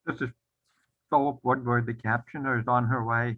This is Philip Woodward. The captioner is on her way.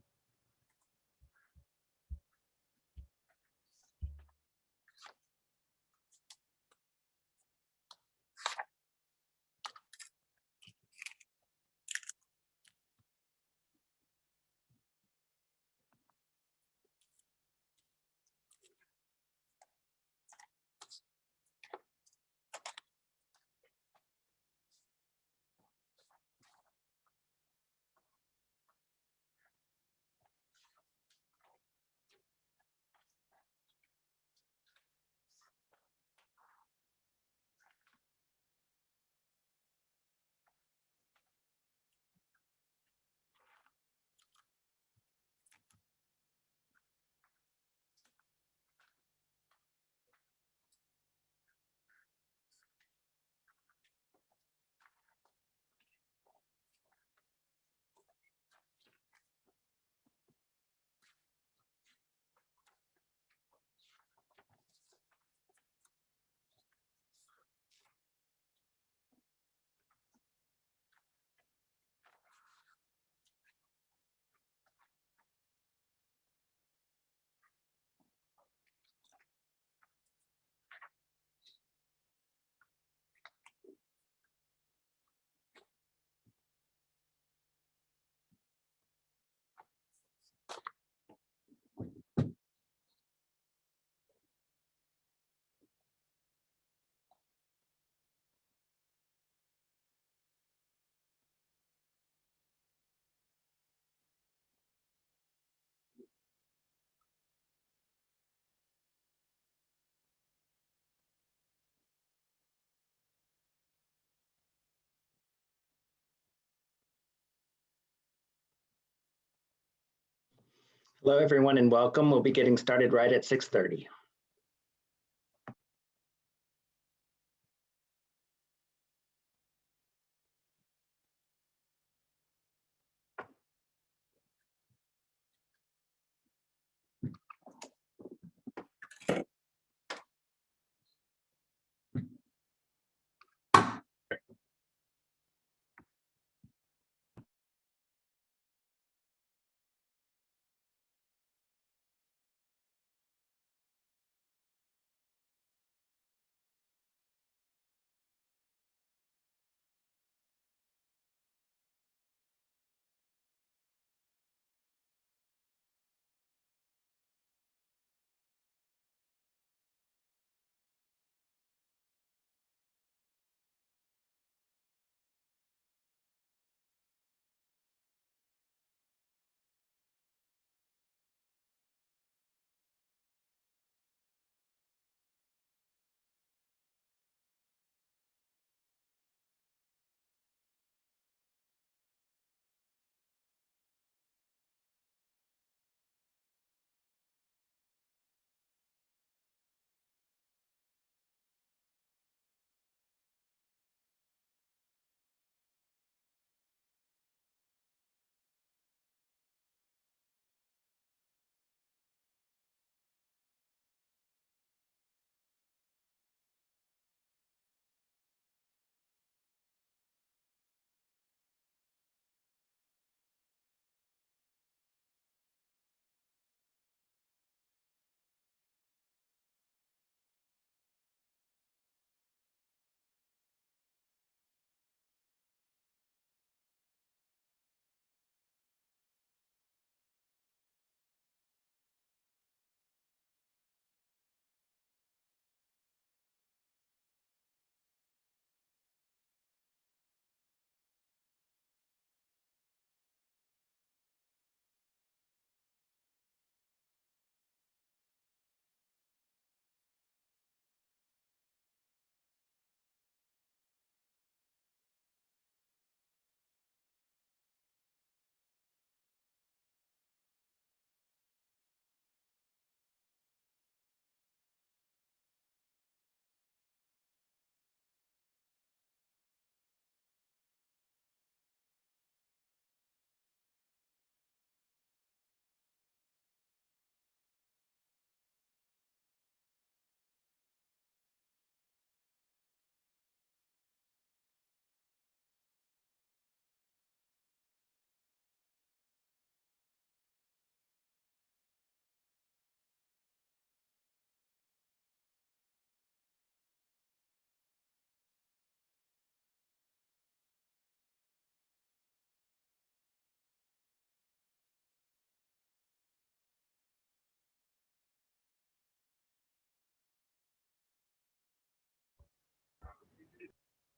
Hello, everyone, and welcome. We'll be getting started right at 6:30.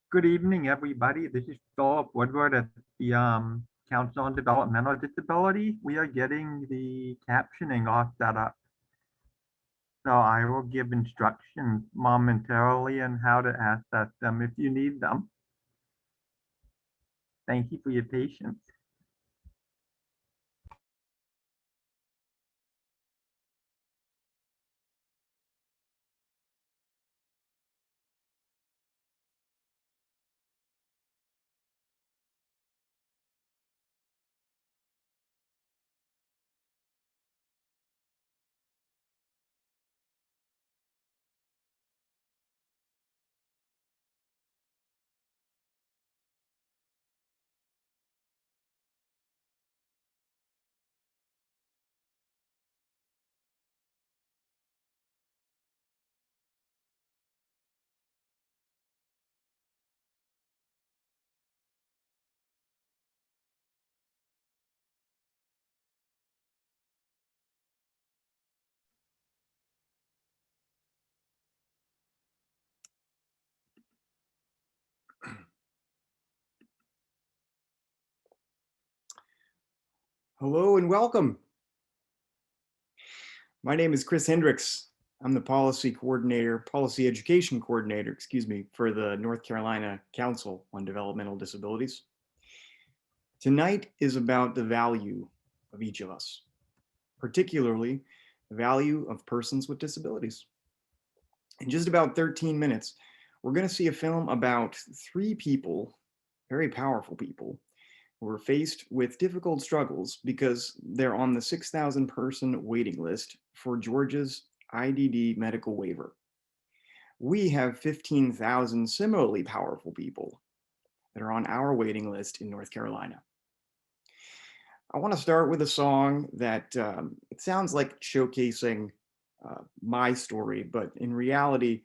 Good evening, everybody. This is Philip Woodward at the Council on Developmental Disability. We are getting the captioning all set up. So I will give instructions momentarily on how to access them if you need them. Thank you for your patience. Hello and welcome. My name is Chris Hendricks. I'm the policy education coordinator, for the North Carolina Council on Developmental Disabilities. Tonight is about the value of each of us, particularly the value of persons with disabilities. In just about 13 minutes, we're going to see a film about three people, very powerful people, who are faced with difficult struggles because they're on the 6,000 person waiting list for Georgia's IDD medical waiver. We have 15,000 similarly powerful people that are on our waiting list in North Carolina. I want to start with a song that it sounds like showcasing my story, but in reality,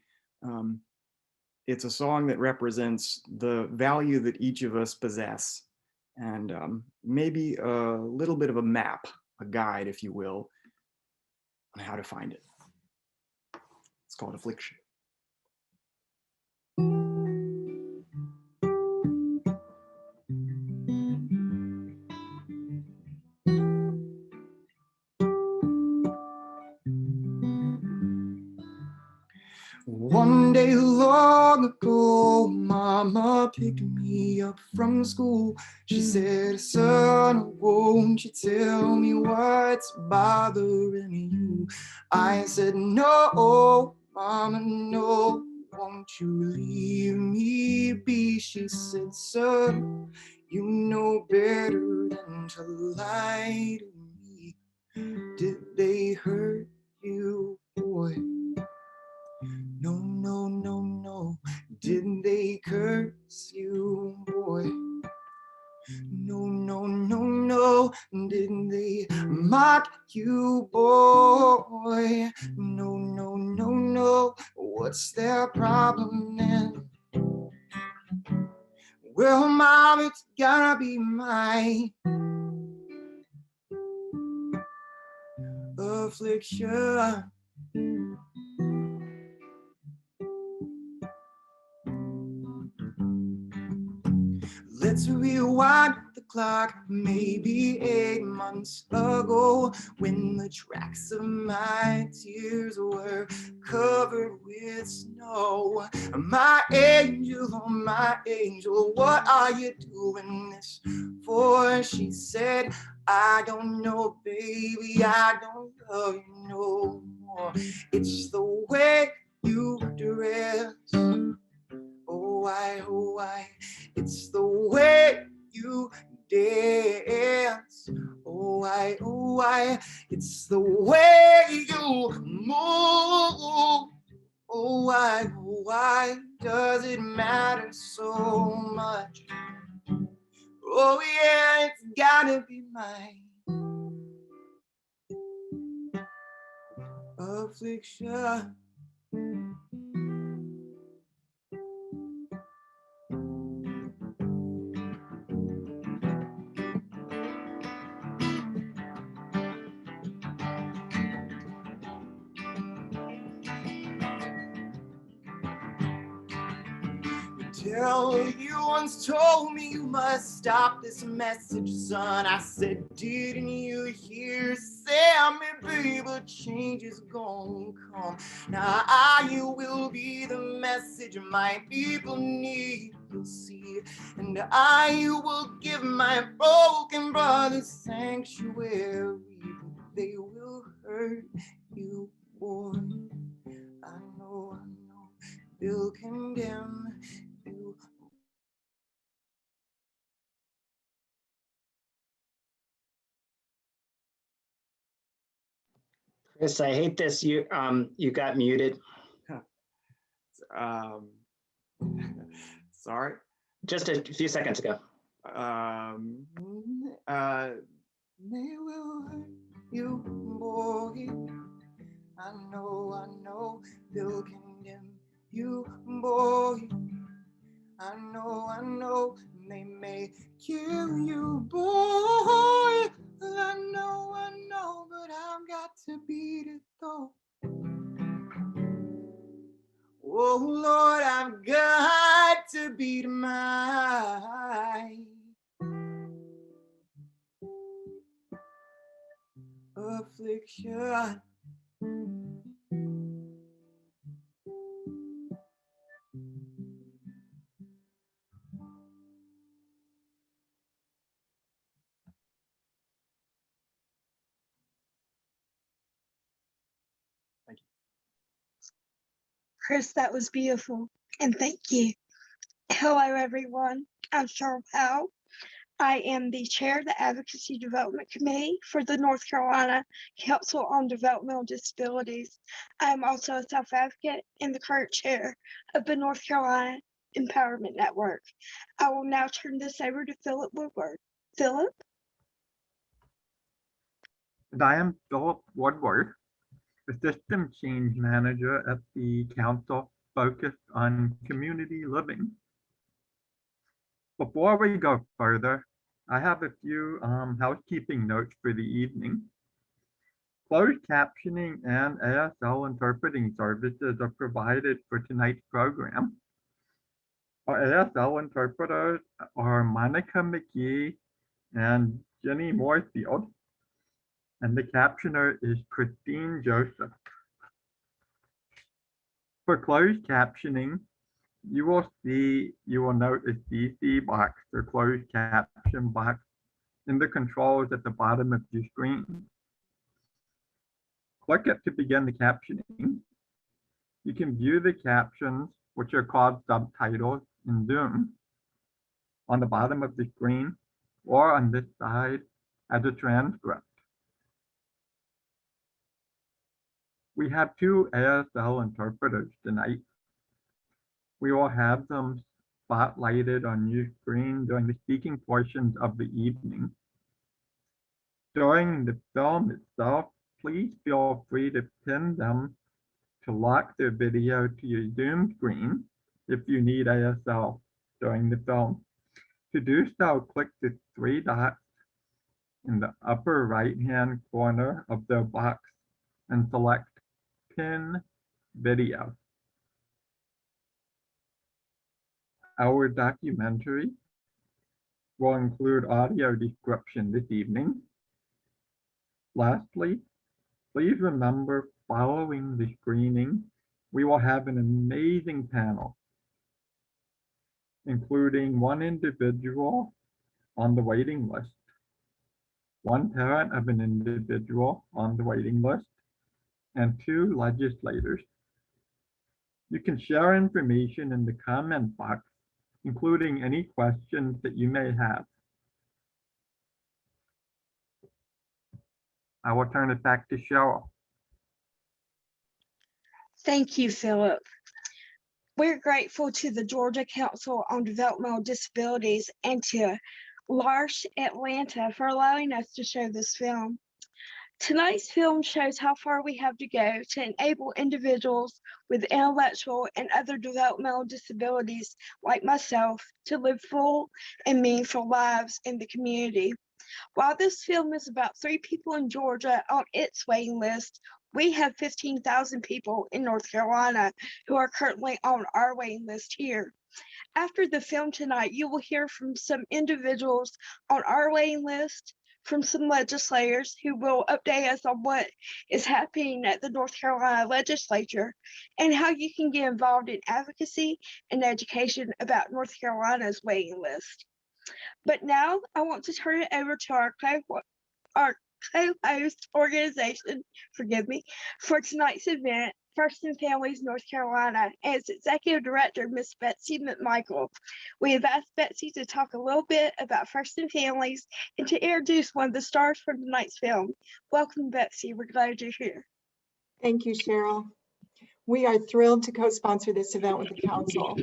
it's a song that represents the value that each of us possess, and maybe a little bit of a map, a guide, if you will, on how to find it. It's called Affliction. One day long ago, Mama picked me up from school. She said, "Son, won't you tell me what's bothering you?" I said, "No, Mama, no, won't you leave me be?" She said, "Son, you know better than to lie to me. Did they hurt you, boy? No, no, no, no. Did they curse you, boy? No, no, no, no. Did they mock you, boy? No, no, no, no. What's their problem then? Well, Mom, it's gotta be my affliction. Let's rewind the clock, maybe 8 months ago, when the tracks of my tears were covered with snow. My angel, oh my angel, what are you doing this for? She said, "I don't know, baby, I don't love you no more. It's the way you dress. Oh, why, it's the way you dance. Oh, why, it's the way you move. Oh, why does it matter so much? Oh, yeah, it's gotta be my affliction." Tell you once told me you must stop this message, son. I said, didn't you hear? Say me, baby, change is gonna come. Now I will be the message my people need to see. And I will give my broken brothers sanctuary. They will hurt you, boy. I know, they'll condemn you. Chris, I hate this. You got muted. Sorry. Just a few seconds ago. They will hurt you, boy. I know, they'll condemn you, boy. I know, they may kill you, boy. I know, but I've got to beat it though. Oh Lord, I've got to beat my affliction. Chris, that was beautiful, and thank you. Hello, everyone. I'm Cheryl Powell. I am the chair of the Advocacy Development Committee for the North Carolina Council on Developmental Disabilities. I am also a self-advocate and the current chair of the North Carolina Empowerment Network. I will now turn this over to Philip Woodward. Philip? And I am Philip Woodward, the System Change Manager at the Council focused on community living. Before we go further, I have a few housekeeping notes for the evening. Closed captioning and ASL interpreting services are provided for tonight's program. Our ASL interpreters are Monica McGee and Jenny Moorfield, and the captioner is Christine Joseph. For closed captioning, you will note a CC box or closed caption box in the controls at the bottom of your screen. Click it to begin the captioning. You can view the captions, which are called subtitles in Zoom, on the bottom of the screen or on this side as a transcript. We have two ASL interpreters tonight. We will have them spotlighted on your screen during the speaking portions of the evening. During the film itself, please feel free to pin them to lock their video to your Zoom screen if you need ASL during the film. To do so, click the three dots in the upper right-hand corner of the box and select Pin Video. Our documentary will include audio description this evening. Lastly, please remember, following the screening, we will have an amazing panel, including one individual on the waiting list, one parent of an individual on the waiting list, and two legislators. You can share information in the comment box, including any questions that you may have. I will turn it back to Cheryl. Thank you, Philip. We're grateful to the Georgia Council on Developmental Disabilities and to L'Arche Atlanta for allowing us to show this film. Tonight's film shows how far we have to go to enable individuals with intellectual and other developmental disabilities like myself to live full and meaningful lives in the community. While this film is about 3 people in Georgia on its waiting list, we have 15,000 people in North Carolina who are currently on our waiting list here. After the film tonight, you will hear from some individuals on our waiting list, from some legislators who will update us on what is happening at the North Carolina legislature and how you can get involved in advocacy and education about North Carolina's waiting list. But now I want to turn it over to our co-host organization, forgive me, for tonight's event, First in Families North Carolina, and its executive director, Miss Betsy McMichael. We have asked Betsy to talk a little bit about First in Families and to introduce one of the stars from tonight's film. Welcome, Betsy. We're glad you're here. Thank you, Cheryl. We are thrilled to co-sponsor this event with the Council.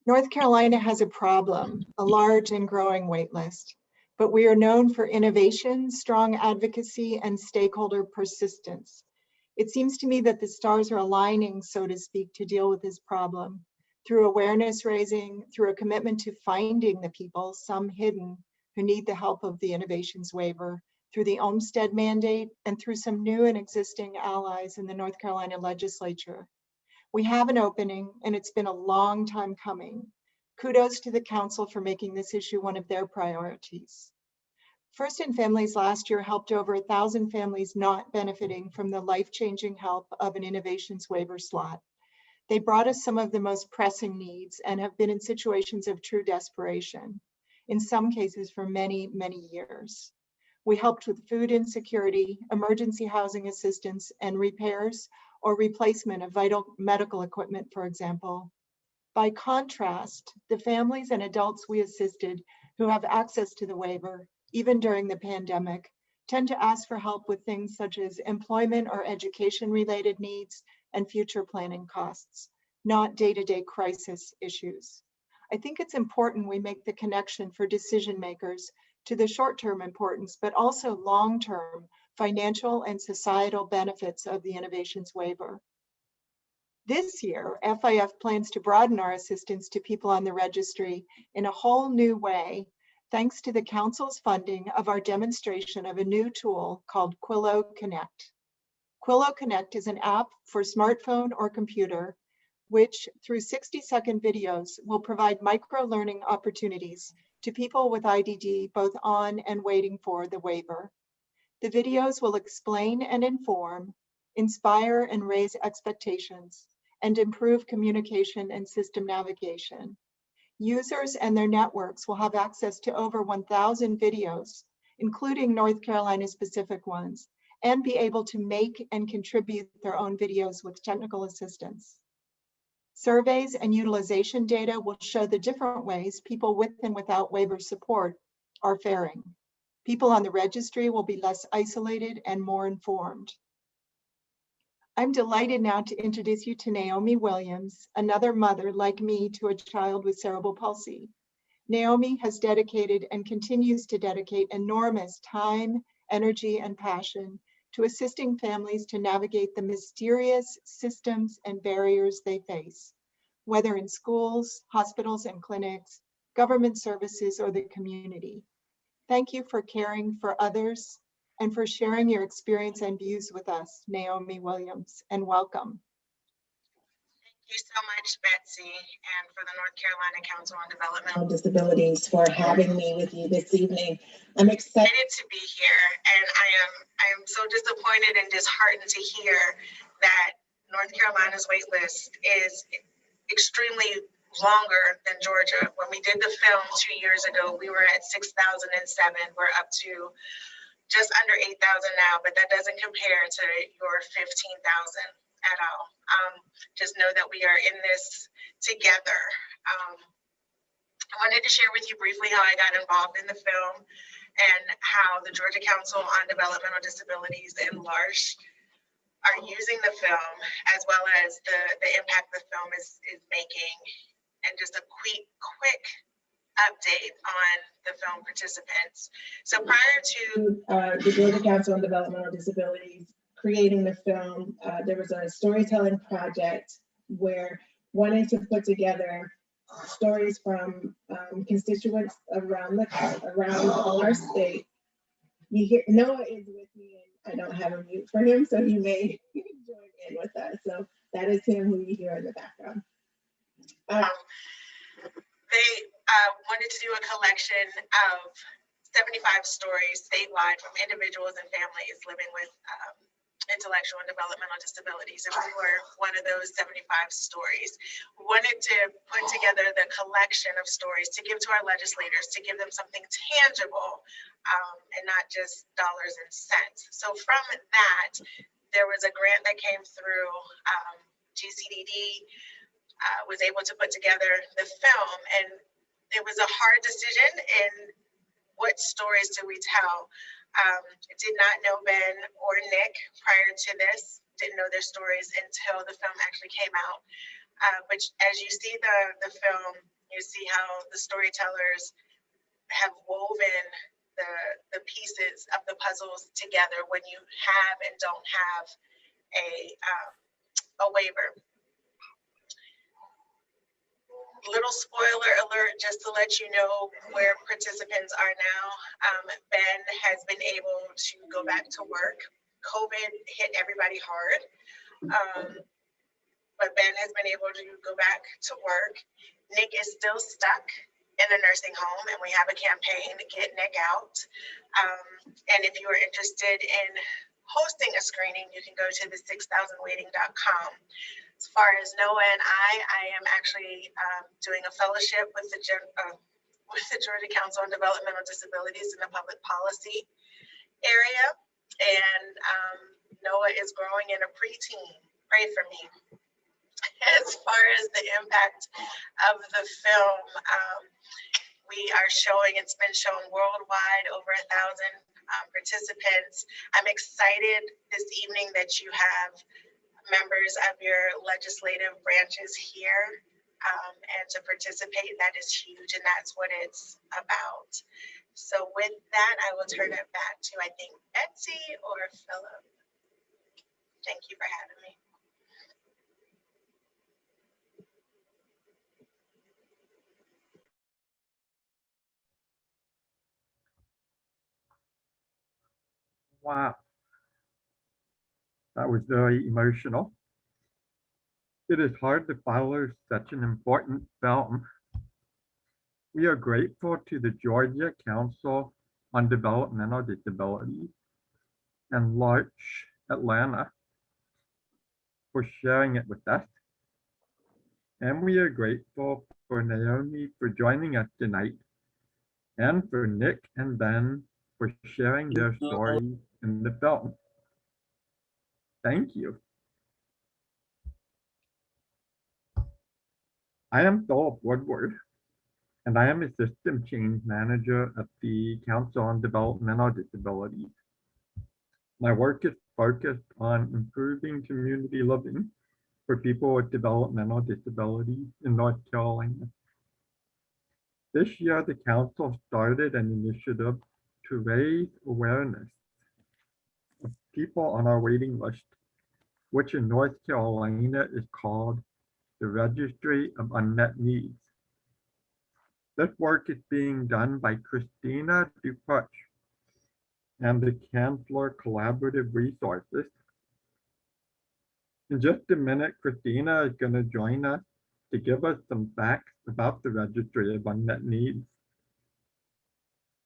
North Carolina has a problem, a large and growing wait list, but we are known for innovation, strong advocacy, and stakeholder persistence. It seems to me that the stars are aligning, so to speak, to deal with this problem through awareness raising, through a commitment to finding the people, some hidden, who need the help of the innovations waiver, through the Olmstead mandate, and through some new and existing allies in the North Carolina legislature. We have an opening, and it's been a long time coming. Kudos to the Council for making this issue one of their priorities. First in Families last year helped over 1,000 families not benefiting from the life-changing help of an innovations waiver slot. They brought us some of the most pressing needs and have been in situations of true desperation, in some cases for many, many years. We helped with food insecurity, emergency housing assistance, and repairs or replacement of vital medical equipment, for example. By contrast, the families and adults we assisted who have access to the waiver, even during the pandemic, tend to ask for help with things such as employment or education-related needs and future planning costs, not day-to-day crisis issues. I think it's important we make the connection for decision makers to the short-term importance, but also long-term financial and societal benefits of the innovations waiver. This year, FIF plans to broaden our assistance to people on the registry in a whole new way, thanks to the Council's funding of our demonstration of a new tool called Quillo Connect. Quillo Connect is an app for smartphone or computer, which through 60-second videos will provide micro-learning opportunities to people with IDD both on and waiting for the waiver. The videos will explain and inform, inspire and raise expectations, and improve communication and system navigation. Users and their networks will have access to over 1,000 videos, including North Carolina specific ones, and be able to make and contribute their own videos with technical assistance. Surveys and utilization data will show the different ways people with and without waiver support are faring. People on the registry will be less isolated and more informed. I'm delighted now to introduce you to Naomi Williams, another mother like me to a child with cerebral palsy. Naomi has dedicated and continues to dedicate enormous time, energy, and passion to assisting families to navigate the mysterious systems and barriers they face, whether in schools, hospitals and clinics, government services, or the community. Thank you for caring for others and for sharing your experience and views with us, Naomi Williams, and welcome. Thank you so much, Betsy, and for the North Carolina Council on Developmental Disabilities for having me with you this evening. I'm excited to be here, and I am so disappointed and disheartened to hear that North Carolina's wait list is extremely longer than Georgia. When we did the film 2 years ago, we were at 6,007. We're up to just under 8,000 now, but that doesn't compare to your 15,000 at all. Just know that we are in this together. I wanted to share with you briefly how I got involved in the film and how the Georgia Council on Developmental Disabilities and LARSH are using the film, as well as the impact the film is making, and just a quick update on the film participants. So prior to the Georgia Council on Developmental Disabilities creating the film, there was a storytelling project where wanting to put together stories from constituents around our state. You hear Noah is with me, and I don't have a mute for him, so he may join in with us. So that is him who you hear in the background. They wanted to do a collection of 75 stories statewide from individuals and families living with intellectual and developmental disabilities, and we were one of those 75 stories. We wanted to put together the collection of stories to give to our legislators, to give them something tangible and not just dollars and cents. So from that, there was a grant that came through GCDD, was able to put together the film, and it was a hard decision in what stories do we tell. Did not know Ben or Nick prior to this, didn't know their stories until the film actually came out. But as you see the film, you see how the storytellers have woven the pieces of the puzzles together when you have and don't have a waiver. Little spoiler alert, just to let you know where participants are now. Ben has been able to go back to work. COVID hit everybody hard, but Ben has been able to go back to work. Nick is still stuck in a nursing home, and we have a campaign to get Nick out. And if you are interested in hosting a screening, you can go to the 6000waiting.com. As far as Noah and I am actually doing a fellowship with the Georgia Council on Developmental Disabilities in the public policy area. And Noah is growing in a preteen. Pray for me. As far as the impact of the film, we are showing, it's been shown worldwide, over 1,000 participants. I'm excited this evening that you have members of your legislative branches here and to participate. That is huge, and that's what it's about. So with that, I will turn it back to, I think, Betsy or Philip. Thank you for having me. Wow. That was very emotional. It is hard to follow such an important film. We are grateful to the Georgia Council on Developmental Disabilities and Larch Atlanta for sharing it with us. And we are grateful for Naomi for joining us tonight, and for Nick and Ben for sharing their stories in the film. Thank you. I am Philip Woodward, and I am a System Change Manager at the Council on Developmental Disabilities. My work is focused on improving community living for people with developmental disabilities in North Carolina. This year, the Council started an initiative to raise awareness of people on our waiting list, which in North Carolina is called the Registry of Unmet Needs. This work is being done by Christina Dupuch and the Chancellor Collaborative Resources. In just a minute, Christina is going to join us to give us some facts about the Registry of Unmet Needs.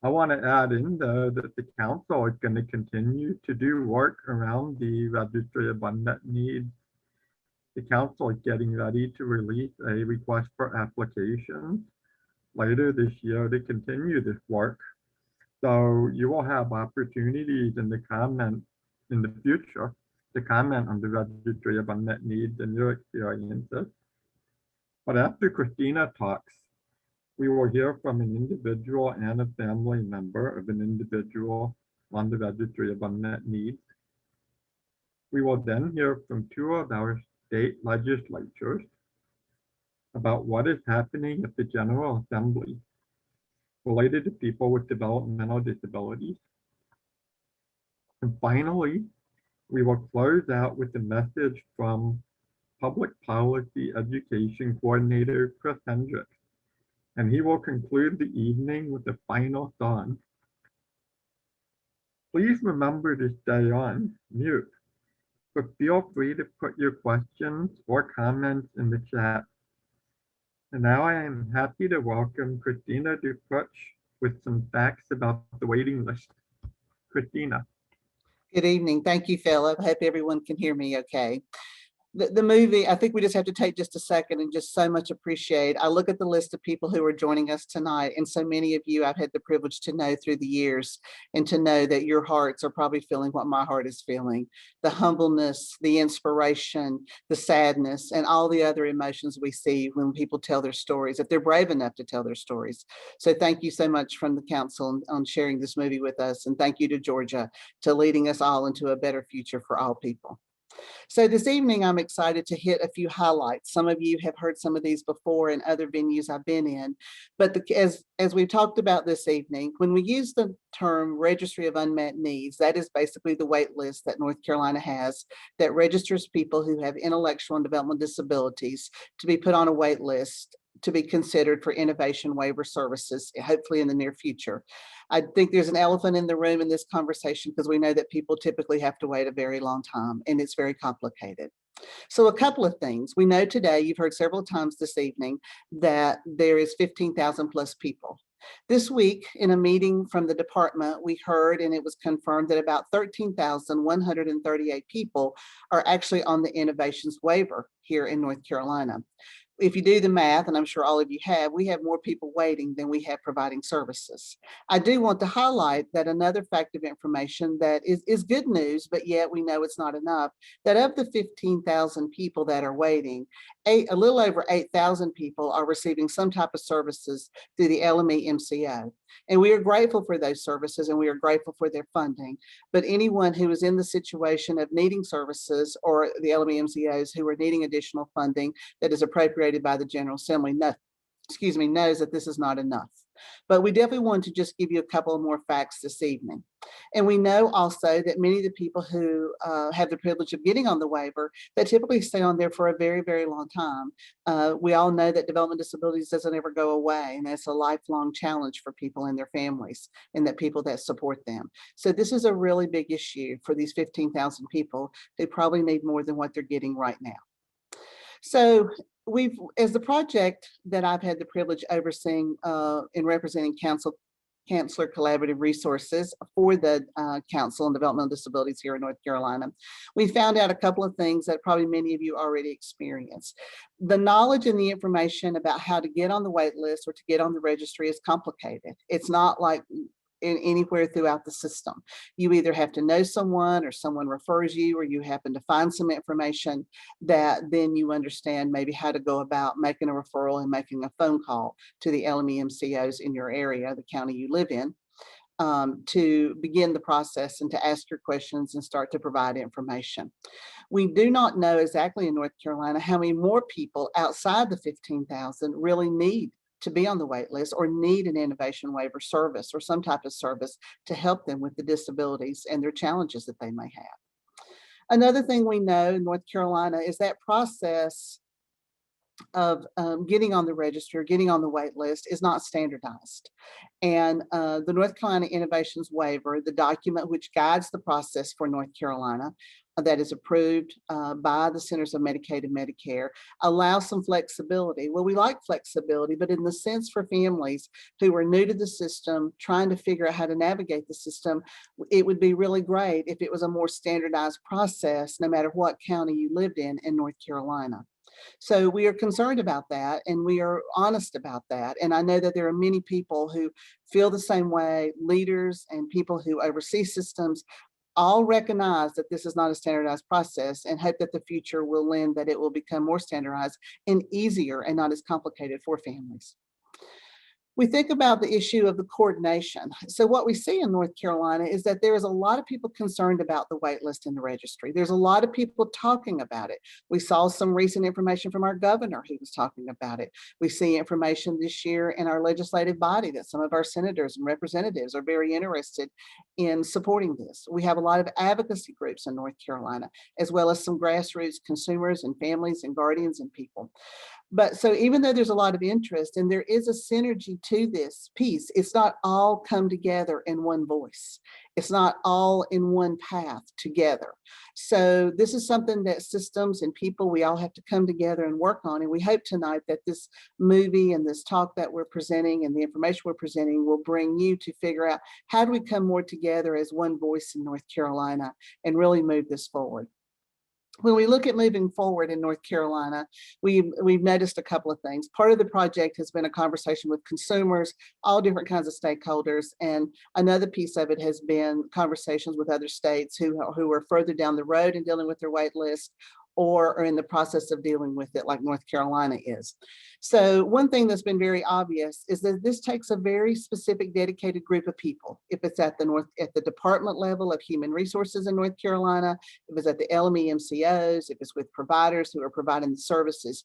I want to add in, though, that the Council is going to continue to do work around the Registry of Unmet Needs. The Council is getting ready to release a request for applications later this year to continue this work. So you will have opportunities in the future to comment on the Registry of Unmet Needs and your experiences. But after Christina talks, we will hear from an individual and a family member of an individual on the Registry of Unmet Needs. We will then hear from two of our state legislatures about what is happening at the General Assembly related to people with developmental disabilities. And finally, we will close out with a message from Public Policy Education Coordinator Chris Hendricks, and he will conclude the evening with a final song. Please remember to stay on mute, but feel free to put your questions or comments in the chat. And now I am happy to welcome Christina Dupuch with some facts about the waiting list. Christina. Good evening. Thank you, Philip. I hope everyone can hear me okay. The movie, I think we just have to take just a second and just so much appreciate. I look at the list of people who are joining us tonight, and so many of you I've had the privilege to know through the years, and to know that your hearts are probably feeling what my heart is feeling. The humbleness, the inspiration, the sadness, and all the other emotions we see when people tell their stories, if they're brave enough to tell their stories. So thank you so much from the council on sharing this movie with us, and thank you to Georgia to leading us all into a better future for all people. So this evening, I'm excited to hit a few highlights. Some of you have heard some of these before in other venues I've been in, but as we've talked about this evening, when we use the term Registry of Unmet Needs, that is basically the wait list that North Carolina has that registers people who have intellectual and developmental disabilities to be put on a wait list to be considered for innovation waiver services, hopefully in the near future. I think there's an elephant in the room in this conversation because we know that people typically have to wait a very long time and it's very complicated. So a couple of things. We know today, you've heard several times this evening, that there is 15,000 plus people. This week, in a meeting from the department, we heard, and it was confirmed, that about 13,138 people are actually on the innovations waiver here in North Carolina. If you do the math, and I'm sure all of you have, we have more people waiting than we have providing services. I do want to highlight that another fact of information that is good news, but yet we know it's not enough, that of the 15,000 people that are waiting, a little over 8,000 people are receiving some type of services through the LME MCO. And we are grateful for those services and we are grateful for their funding. But anyone who is in the situation of needing services, or the LME MCOs who are needing additional funding that is appropriated by the General Assembly, knows that this is not enough. But we definitely want to just give you a couple of more facts this evening. And we know also that many of the people who have the privilege of getting on the waiver, that typically stay on there for a very, very long time. We all know that developmental disabilities doesn't ever go away, and that's a lifelong challenge for people and their families and the people that support them. So this is a really big issue for these 15,000 people who probably need more than what they're getting right now. So as the project that I've had the privilege overseeing in representing Counselor Collaborative Resources for the Council on Developmental Disabilities here in North Carolina, we found out a couple of things that probably many of you already experienced. The knowledge and the information about how to get on the wait list or to get on the registry is complicated. It's not like anywhere throughout the system. You either have to know someone, or someone refers you, or you happen to find some information that then you understand maybe how to go about making a referral and making a phone call to the LME MCOs in your area, the county you live in, to begin the process and to ask your questions and start to provide information. We do not know exactly in North Carolina how many more people outside the 15,000 really need to be on the wait list or need an innovation waiver service or some type of service to help them with the disabilities and their challenges that they may have. Another thing we know in North Carolina is that process of getting on the register, getting on the wait list is not standardized. And the North Carolina Innovations Waiver, the document which guides the process for North Carolina, that is approved by the Centers of Medicaid and Medicare, allows some flexibility. Well, we like flexibility, but in the sense for families who are new to the system, trying to figure out how to navigate the system, it would be really great if it was a more standardized process, no matter what county you lived in North Carolina. So we are concerned about that, and we are honest about that. And I know that there are many people who feel the same way, leaders and people who oversee systems, all recognize that this is not a standardized process, and hope that the future will lend that it will become more standardized and easier and not as complicated for families. We think about the issue of the coordination. So what we see in North Carolina is that there is a lot of people concerned about the wait list in the registry. There's a lot of people talking about it. We saw some recent information from our governor who was talking about it. We see information this year in our legislative body that some of our senators and representatives are very interested in supporting this. We have a lot of advocacy groups in North Carolina, as well as some grassroots consumers and families and guardians and people. But so even though there's a lot of interest and there is a synergy to this piece, it's not all come together in one voice. It's not all in one path together. So this is something that systems and people, we all have to come together and work on. And we hope tonight that this movie and this talk that we're presenting and the information we're presenting will bring you to figure out how do we come more together as one voice in North Carolina and really move this forward. When we look at moving forward in North Carolina, we've noticed a couple of things. Part of the project has been a conversation with consumers, all different kinds of stakeholders. And another piece of it has been conversations with other states who are further down the road in dealing with their wait list or are in the process of dealing with it like North Carolina is. So one thing that's been very obvious is that this takes a very specific dedicated group of people. If it's at the department level of human resources in North Carolina, if it's at the LME MCOs, if it's with providers who are providing the services.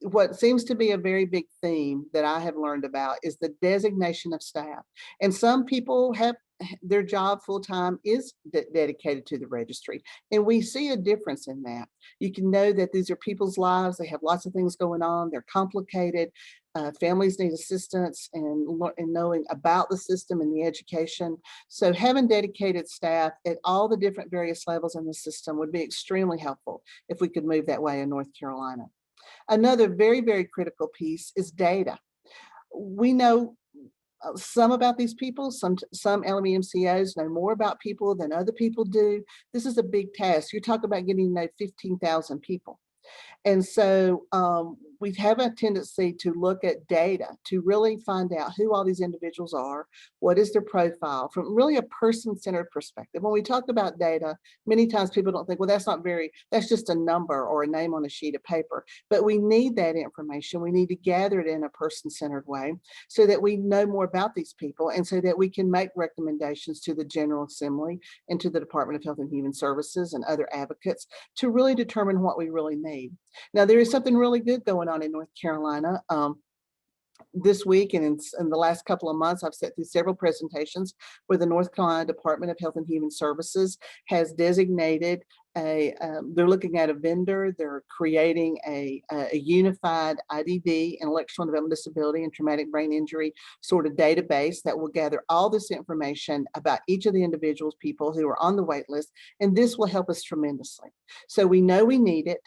What seems to be a very big theme that I have learned about is the designation of staff. And some people have their job full-time is dedicated to the registry. And we see a difference in that. You can know that these are people's lives. They have lots of things going on. They're complicated. Families need assistance and knowing about the system and the education. So having dedicated staff at all the different various levels in the system would be extremely helpful if we could move that way in North Carolina. Another very, very critical piece is data. We know some about these people. Some LME MCOs know more about people than other people do. This is a big task. You're talking about getting to know 15,000 people. And so we have a tendency to look at data to really find out who all these individuals are, what is their profile from really a person-centered perspective. When we talk about data, many times people don't think, well, that's just a number or a name on a sheet of paper. But we need that information. We need to gather it in a person-centered way so that we know more about these people and so that we can make recommendations to the General Assembly and to the Department of Health and Human Services and other advocates to really determine what we really need. Now, there is something really good going on in North Carolina. This week and in the last couple of months, I've sat through several presentations where the North Carolina Department of Health and Human Services has designated they're looking at a vendor. They're creating a unified IDD, intellectual and developmental disability and traumatic brain injury sort of database that will gather all this information about each of the individuals, people who are on the wait list. And this will help us tremendously. So we know we need it.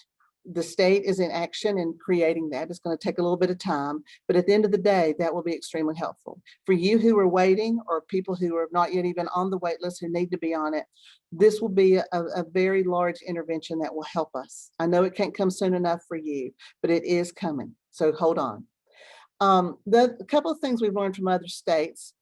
The state is in action in creating that. It's going to take a little bit of time, but at the end of the day, that will be extremely helpful. For you who are waiting or people who are not yet even on the wait list who need to be on it, this will be a very large intervention that will help us. I know it can't come soon enough for you, but it is coming. So hold on. A couple of things we've learned from other states.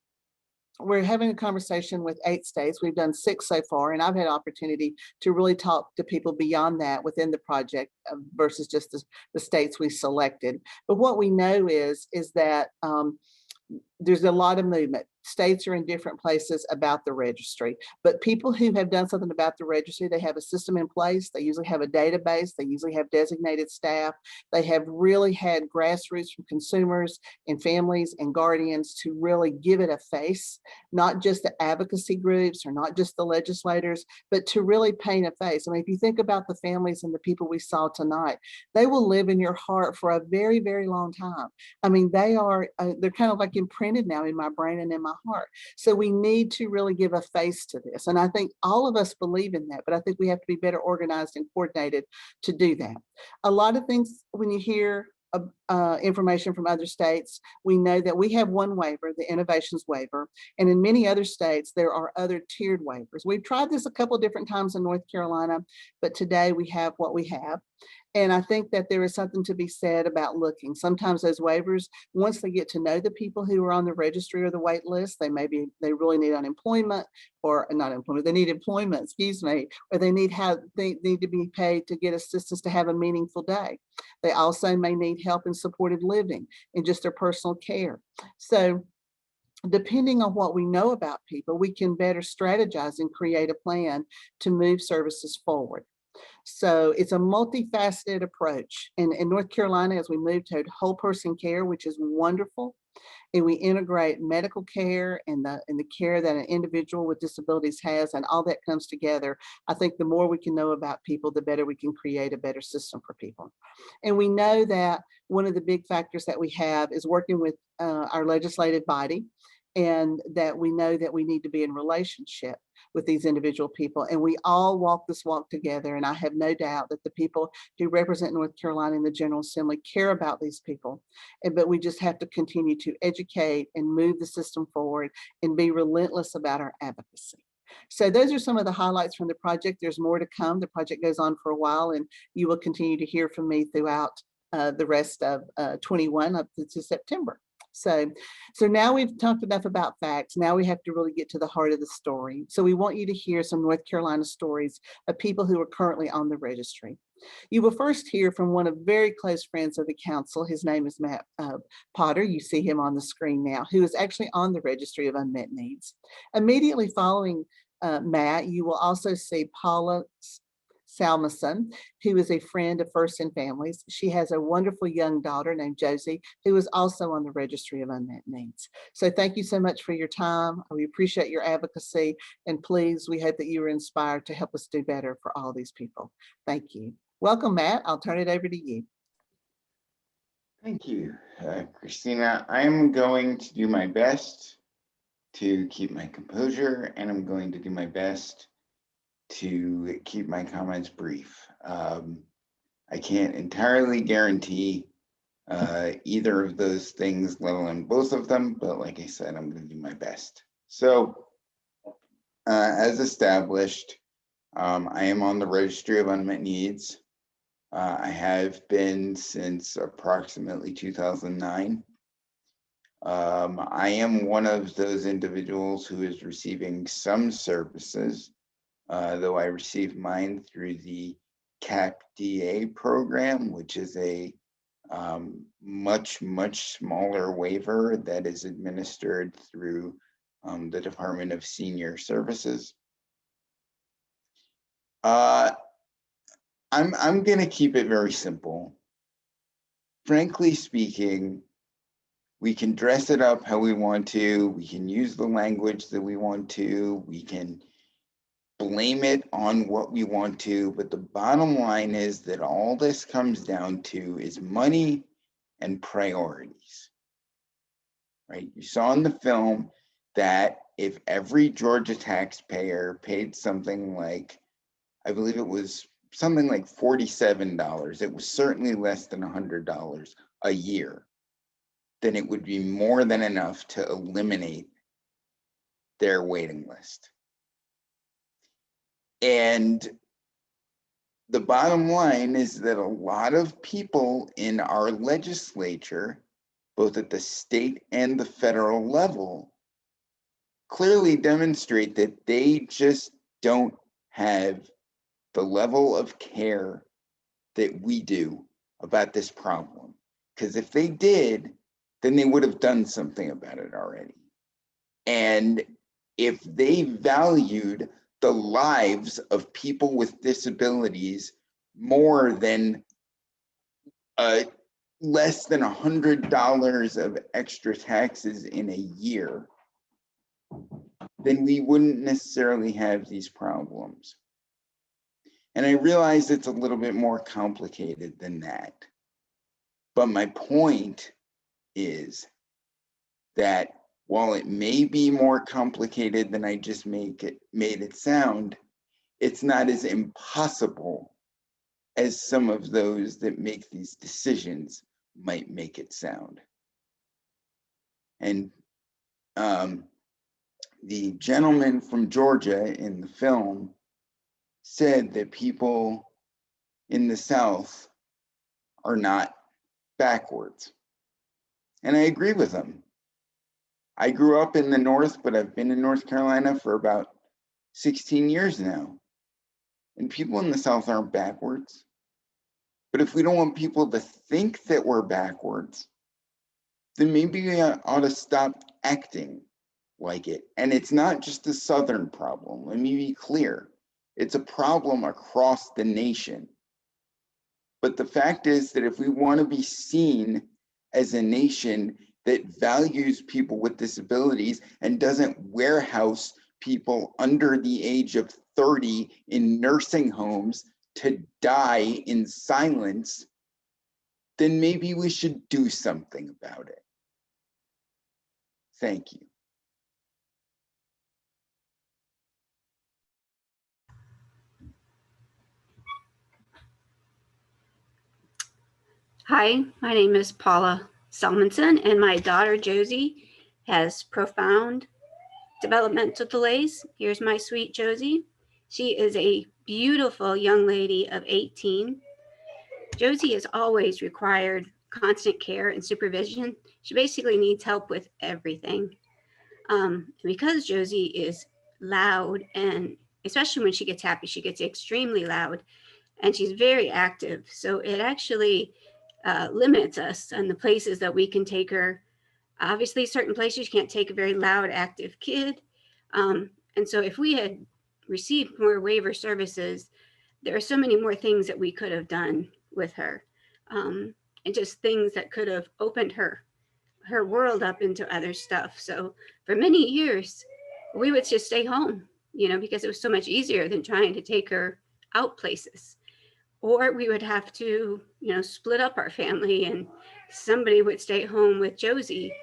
We're having a conversation with 8 states. We've done 6 so far, and I've had opportunity to really talk to people beyond that within the project versus just the states we selected. But what we know is that there's a lot of movement. States are in different places about the registry, but people who have done something about the registry, they have a system in place. They usually have a database. They usually have designated staff. They have really had grassroots from consumers and families and guardians to really give it a face, not just the advocacy groups or not just the legislators, but to really paint a face. I mean, if you think about the families and the people we saw tonight, they will live in your heart for a very, very long time. I mean, they're kind of like imprinted now in my brain and in my heart. So we need to really give a face to this. And I think all of us believe in that, but I think we have to be better organized and coordinated to do that. A lot of things when you hear information from other states, we know that we have one waiver, the innovations waiver, and in many other states, there are other tiered waivers. We've tried this a couple of different times in North Carolina, but today we have what we have. And I think that there is something to be said about looking. Sometimes those waivers, once they get to know the people who are on the registry or the wait list, they really need unemployment or not employment, they need employment, excuse me, or they need to be paid to get assistance to have a meaningful day. They also may need help in supported living and just their personal care. So depending on what we know about people, we can better strategize and create a plan to move services forward. So it's a multifaceted approach. In North Carolina, as we move to whole person care, which is wonderful, and we integrate medical care and the care that an individual with disabilities has, and all that comes together, I think the more we can know about people, the better we can create a better system for people. And we know that one of the big factors that we have is working with our legislative body, and that we know that we need to be in relationship with these individual people. And we all walk this walk together. And I have no doubt that the people who represent North Carolina in the General Assembly care about these people. But we just have to continue to educate and move the system forward and be relentless about our advocacy. So those are some of the highlights from the project. There's more to come. The project goes on for a while, and you will continue to hear from me throughout the rest of 21 up to September. So now we've talked enough about facts. Now we have to really get to the heart of the story. So we want you to hear some North Carolina stories of people who are currently on the registry. You will first hear from one of very close friends of the council. His name is Matt Potter. You see him on the screen now, who is actually on the registry of unmet needs. Immediately following Matt, you will also see Paula Salmason, who is a friend of First in Families. She has a wonderful young daughter named Josie, who is also on the registry of unmet needs. So thank you so much for your time. We appreciate your advocacy, and please, we hope that you are inspired to help us do better for all these people. Thank you. Welcome, Matt. I'll turn it over to you. Thank you, Christina. I'm going to do my best to keep my composure, and I'm going to do my best to keep my comments brief. I can't entirely guarantee either of those things, let alone both of them, but like I said, I'm going to do my best. So, as established, I am on the registry of unmet needs. I have been since approximately 2009. I am one of those individuals who is receiving some services, though I received mine through the CAP-DA program, which is a much smaller waiver that is administered through the Department of Senior Services. I'm going to keep it very simple. Frankly speaking, we can dress it up how we want to. We can use the language that we want to. We can blame it on what we want to. But the bottom line is that all this comes down to is money and priorities, right? You saw in the film that if every Georgia taxpayer paid something like, I believe it was something like $47, it was certainly less than $100 a year, then it would be more than enough to eliminate their waiting list. And the bottom line is that a lot of people in our legislature, both at the state and the federal level, clearly demonstrate that they just don't have the level of care that we do about this problem. Because if they did, then they would have done something about it already. And if they valued the lives of people with disabilities more than less than $100 of extra taxes in a year, then we wouldn't necessarily have these problems. And I realize it's a little bit more complicated than that. But my point is that while it may be more complicated than I just made it sound, it's not as impossible as some of those that make these decisions might make it sound. And the gentleman from Georgia in the film said that people in the South are not backwards. And I agree with him. I grew up in the North, but I've been in North Carolina for about 16 years now. And people in the South aren't backwards. But if we don't want people to think that we're backwards, then maybe we ought to stop acting like it. And it's not just a Southern problem. Let me be clear. It's a problem across the nation. But the fact is that if we want to be seen as a nation that values people with disabilities and doesn't warehouse people under the age of 30 in nursing homes to die in silence, then maybe we should do something about it. Thank you. Hi, my name is Paula Salmonson, and my daughter Josie has profound developmental delays. Here's my sweet Josie. She is a beautiful young lady of 18. Josie has always required constant care and supervision. She basically needs help with everything. Because Josie is loud, and especially when she gets happy, she gets extremely loud, and she's very active. So it actually limits us on the places that we can take her. Obviously, certain places you can't take a very loud, active kid. And so if we had received more waiver services, there are so many more things that we could have done with her. And just things that could have opened her world up into other stuff. So for many years, we would just stay home, because it was so much easier than trying to take her out places. Or we would have to, split up our family and somebody would stay home with Josie.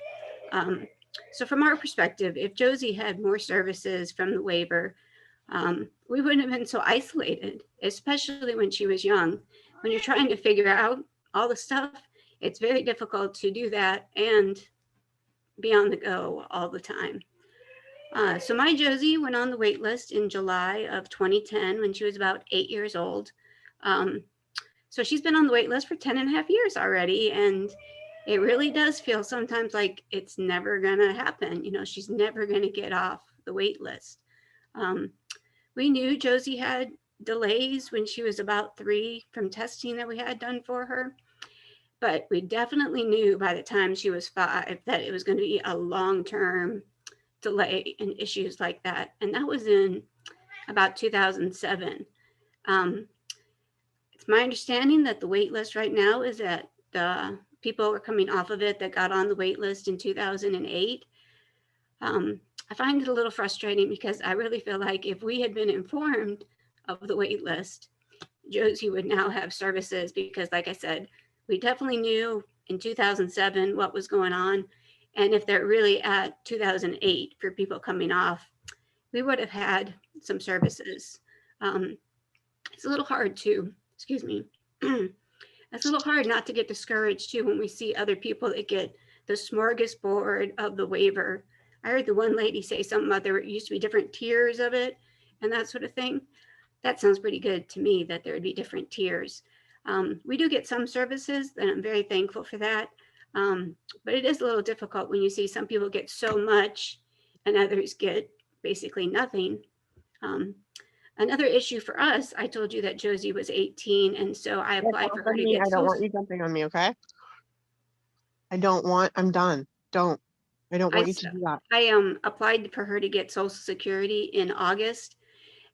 So from our perspective, if Josie had more services from the waiver, we wouldn't have been so isolated, especially when she was young. When you're trying to figure out all the stuff, it's very difficult to do that and be on the go all the time. So my Josie went on the wait list in July of 2010 when she was about 8 years old. So she's been on the wait list for 10 and a half years already. And it really does feel sometimes like it's never gonna happen. She's never gonna get off the wait list. We knew Josie had delays when she was about 3 from testing that we had done for her. But we definitely knew by the time she was 5 that it was going to be a long-term delay and issues like that. And that was in about 2007. It's my understanding that the wait list right now is that the people are coming off of it that got on the wait list in 2008. I find it a little frustrating because I really feel like if we had been informed of the wait list, Josie would now have services because, like I said, we definitely knew in 2007 what was going on. And if they're really at 2008 for people coming off, we would have had some services. It's a little hard to, excuse me, it's a little hard not to get discouraged too when we see other people that get the smorgasbord of the waiver. I heard the one lady say something about there used to be different tiers of it and that sort of thing. That sounds pretty good to me, that there would be different tiers. We do get some services, and I'm very thankful for that. But it is a little difficult when you see some people get so much and others get basically nothing. Another issue for us, I told you that Josie was 18, and so I applied for her to get I don't want you jumping on me, okay? I'm done. I don't want you to do that. I applied for her to get Social Security in August.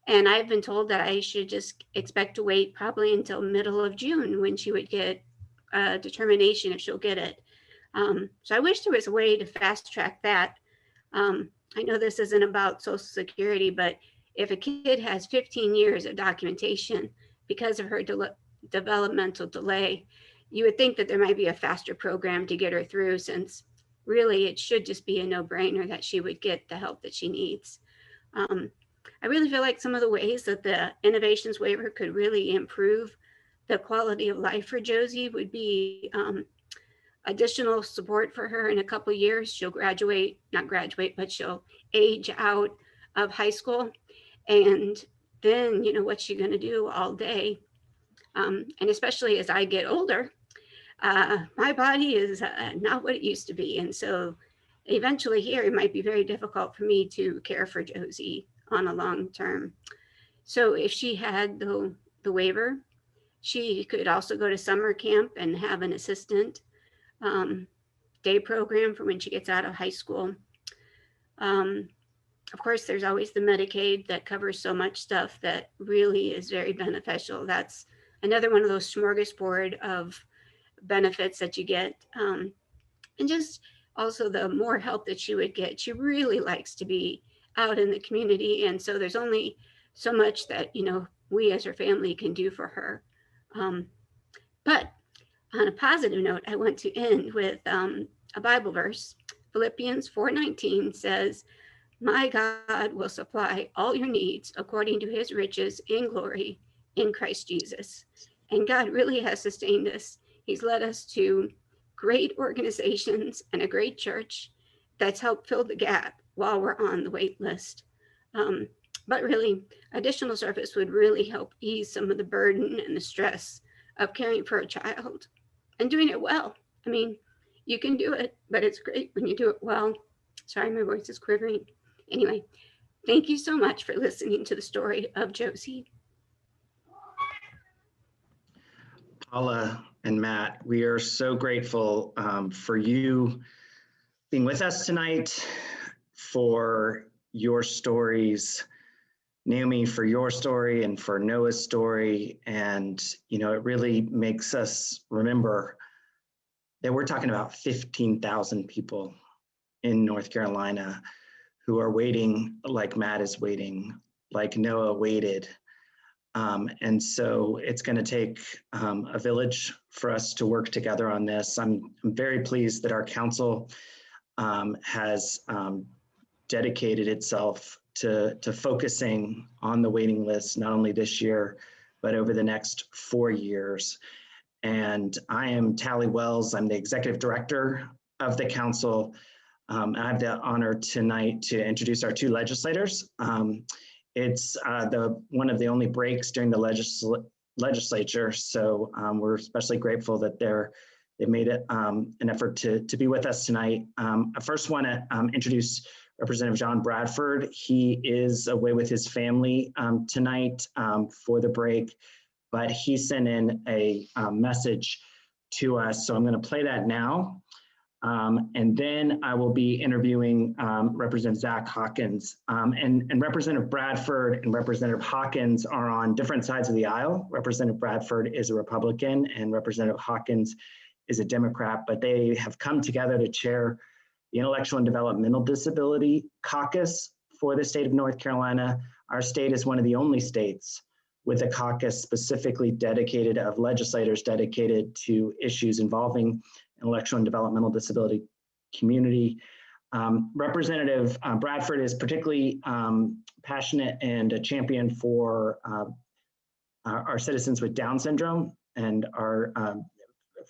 And I've been told that I should just expect to wait probably until middle of June when she would get a determination if she'll get it. So I wish there was a way to fast track that. I know this isn't about Social Security, but if a kid has 15 years of documentation because of her developmental delay, you would think that there might be a faster program to get her through, since really it should just be a no-brainer that she would get the help that she needs. I really feel like some of the ways that the innovations waiver could really improve the quality of life for Josie would be additional support for her in a couple of years. She'll not graduate, but she'll age out of high school. And then, what's she going to do all day? And especially as I get older, my body is not what it used to be. And so eventually here, it might be very difficult for me to care for Josie on a long term. So if she had the waiver, she could also go to summer camp and have an assistant day program for when she gets out of high school. Of course, there's always the Medicaid that covers so much stuff that really is very beneficial. That's another one of those smorgasbord of benefits that you get. And just also the more help that she would get. She really likes to be out in the community. And so there's only so much that, we as her family can do for her. But on a positive note, I want to end with a Bible verse. Philippians 4:19 says, "My God will supply all your needs according to his riches in glory in Christ Jesus." And God really has sustained us. He's led us to great organizations and a great church that's helped fill the gap while we're on the wait list. But really, additional service would really help ease some of the burden and the stress of caring for a child and doing it well. I mean, you can do it, but it's great when you do it well. Sorry, my voice is quivering. Anyway, thank you so much for listening to the story of Josie. Paula and Matt, we are so grateful for you being with us tonight, for your stories, Naomi, for your story and for Noah's story. And, it really makes us remember that we're talking about 15,000 people in North Carolina who are waiting like Matt is waiting, like Noah waited. And so it's going to take a village for us to work together on this. I'm very pleased that our council has dedicated itself to focusing on the waiting list, not only this year, but over the next 4 years. And I am Tally Wells. I'm the executive director of the council. I have the honor tonight to introduce our two legislators. It's one of the only breaks during the legislature, so we're especially grateful that they made it an effort to be with us tonight. I first want to introduce Representative John Bradford. He is away with his family tonight for the break, but he sent in a message to us, so I'm going to play that now. And then I will be interviewing Representative Zach Hawkins. And Representative Bradford and Representative Hawkins are on different sides of the aisle. Representative Bradford is a Republican and Representative Hawkins is a Democrat, but they have come together to chair the Intellectual and Developmental Disability Caucus for the state of North Carolina. Our state is one of the only states with a caucus specifically dedicated of legislators dedicated to issues involving intellectual and developmental disability community. Representative Bradford is particularly passionate and a champion for our citizens with Down syndrome and our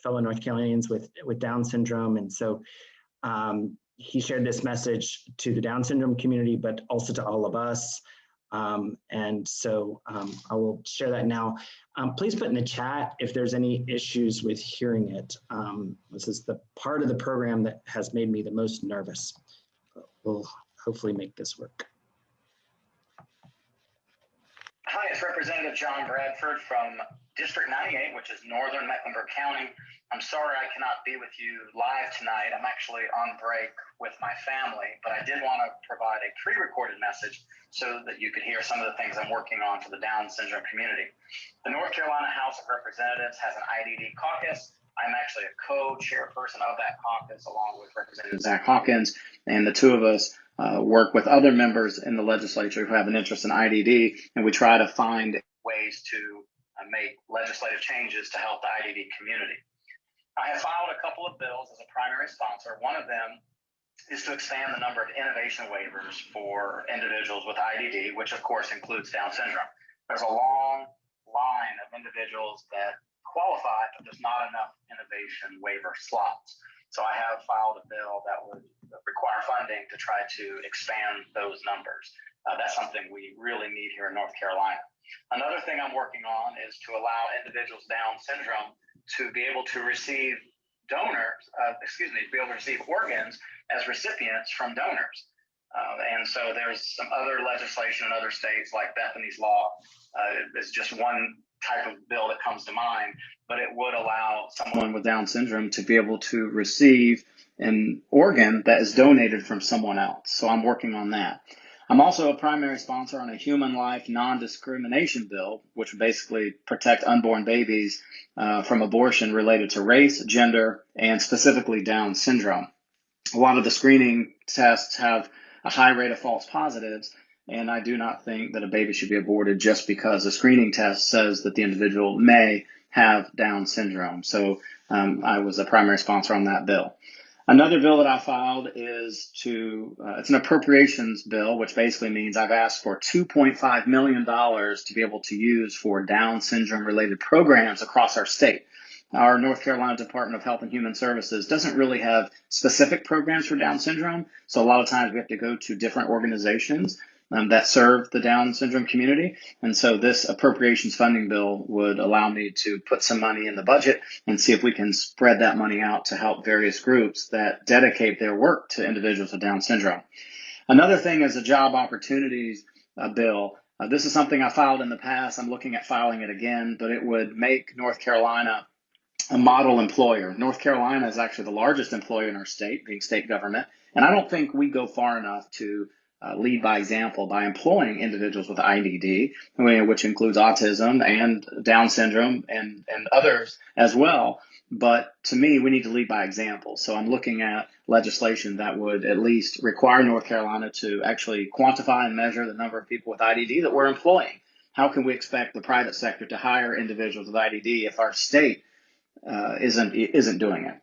fellow North Carolinians with Down syndrome. And so he shared this message to the Down syndrome community, but also to all of us. And so I will share that now. Please put in the chat if there's any issues with hearing it. This is the part of the program that has made me the most nervous. We'll hopefully make this work. Hi, it's Representative John Bradford from District 98, which is Northern Mecklenburg County. I'm sorry I cannot be with you live tonight. I'm actually on break with my family, but I did want to provide a pre-recorded message so that you could hear some of the things I'm working on for the Down syndrome community. The North Carolina House of Representatives has an IDD caucus. I'm actually a co-chairperson of that caucus along with Representative Zach Hawkins, and the two of us work with other members in the legislature who have an interest in IDD, and we try to find ways to make legislative changes to help the IDD community. I have filed a couple of bills as a primary sponsor. One of them is to expand the number of innovation waivers for individuals with IDD, which of course includes Down syndrome. There's a long line of individuals that qualify, but there's not enough innovation waiver slots. So I have filed a bill that would require funding to try to expand those numbers. That's something we really need here in North Carolina. Another thing I'm working on is to allow individuals with Down syndrome to be able to receive be able to receive organs as recipients from donors. And so there's some other legislation in other states, like Bethany's Law. It's just one type of bill that comes to mind, but it would allow someone with Down syndrome to be able to receive an organ that is donated from someone else. So I'm working on that. I'm also a primary sponsor on a human life non-discrimination bill, which would basically protect unborn babies from abortion related to race, gender, and specifically Down syndrome. a lot of the screening tests have a high rate of false positives. And I do not think that a baby should be aborted just because a screening test says that the individual may have Down syndrome. So I was a primary sponsor on that bill. Another bill that I filed is it's an appropriations bill, which basically means I've asked for $2.5 million to be able to use for Down syndrome related programs across our state. Our North Carolina Department of Health and Human Services doesn't really have specific programs for Down syndrome. So a lot of times we have to go to different organizations that serve the Down syndrome community. And so this appropriations funding bill would allow me to put some money in the budget and see if we can spread that money out to help various groups that dedicate their work to individuals with Down syndrome. Another thing is a job opportunities bill. This is something I filed in the past. I'm looking at filing it again, but it would make North Carolina a model employer. North Carolina is actually the largest employer in our state, being state government. And I don't think we go far enough to lead by example by employing individuals with IDD, which includes autism and Down syndrome and others as well. But to me, we need to lead by example. So I'm looking at legislation that would at least require North Carolina to actually quantify and measure the number of people with IDD that we're employing. How can we expect the private sector to hire individuals with IDD if our state isn't doing it?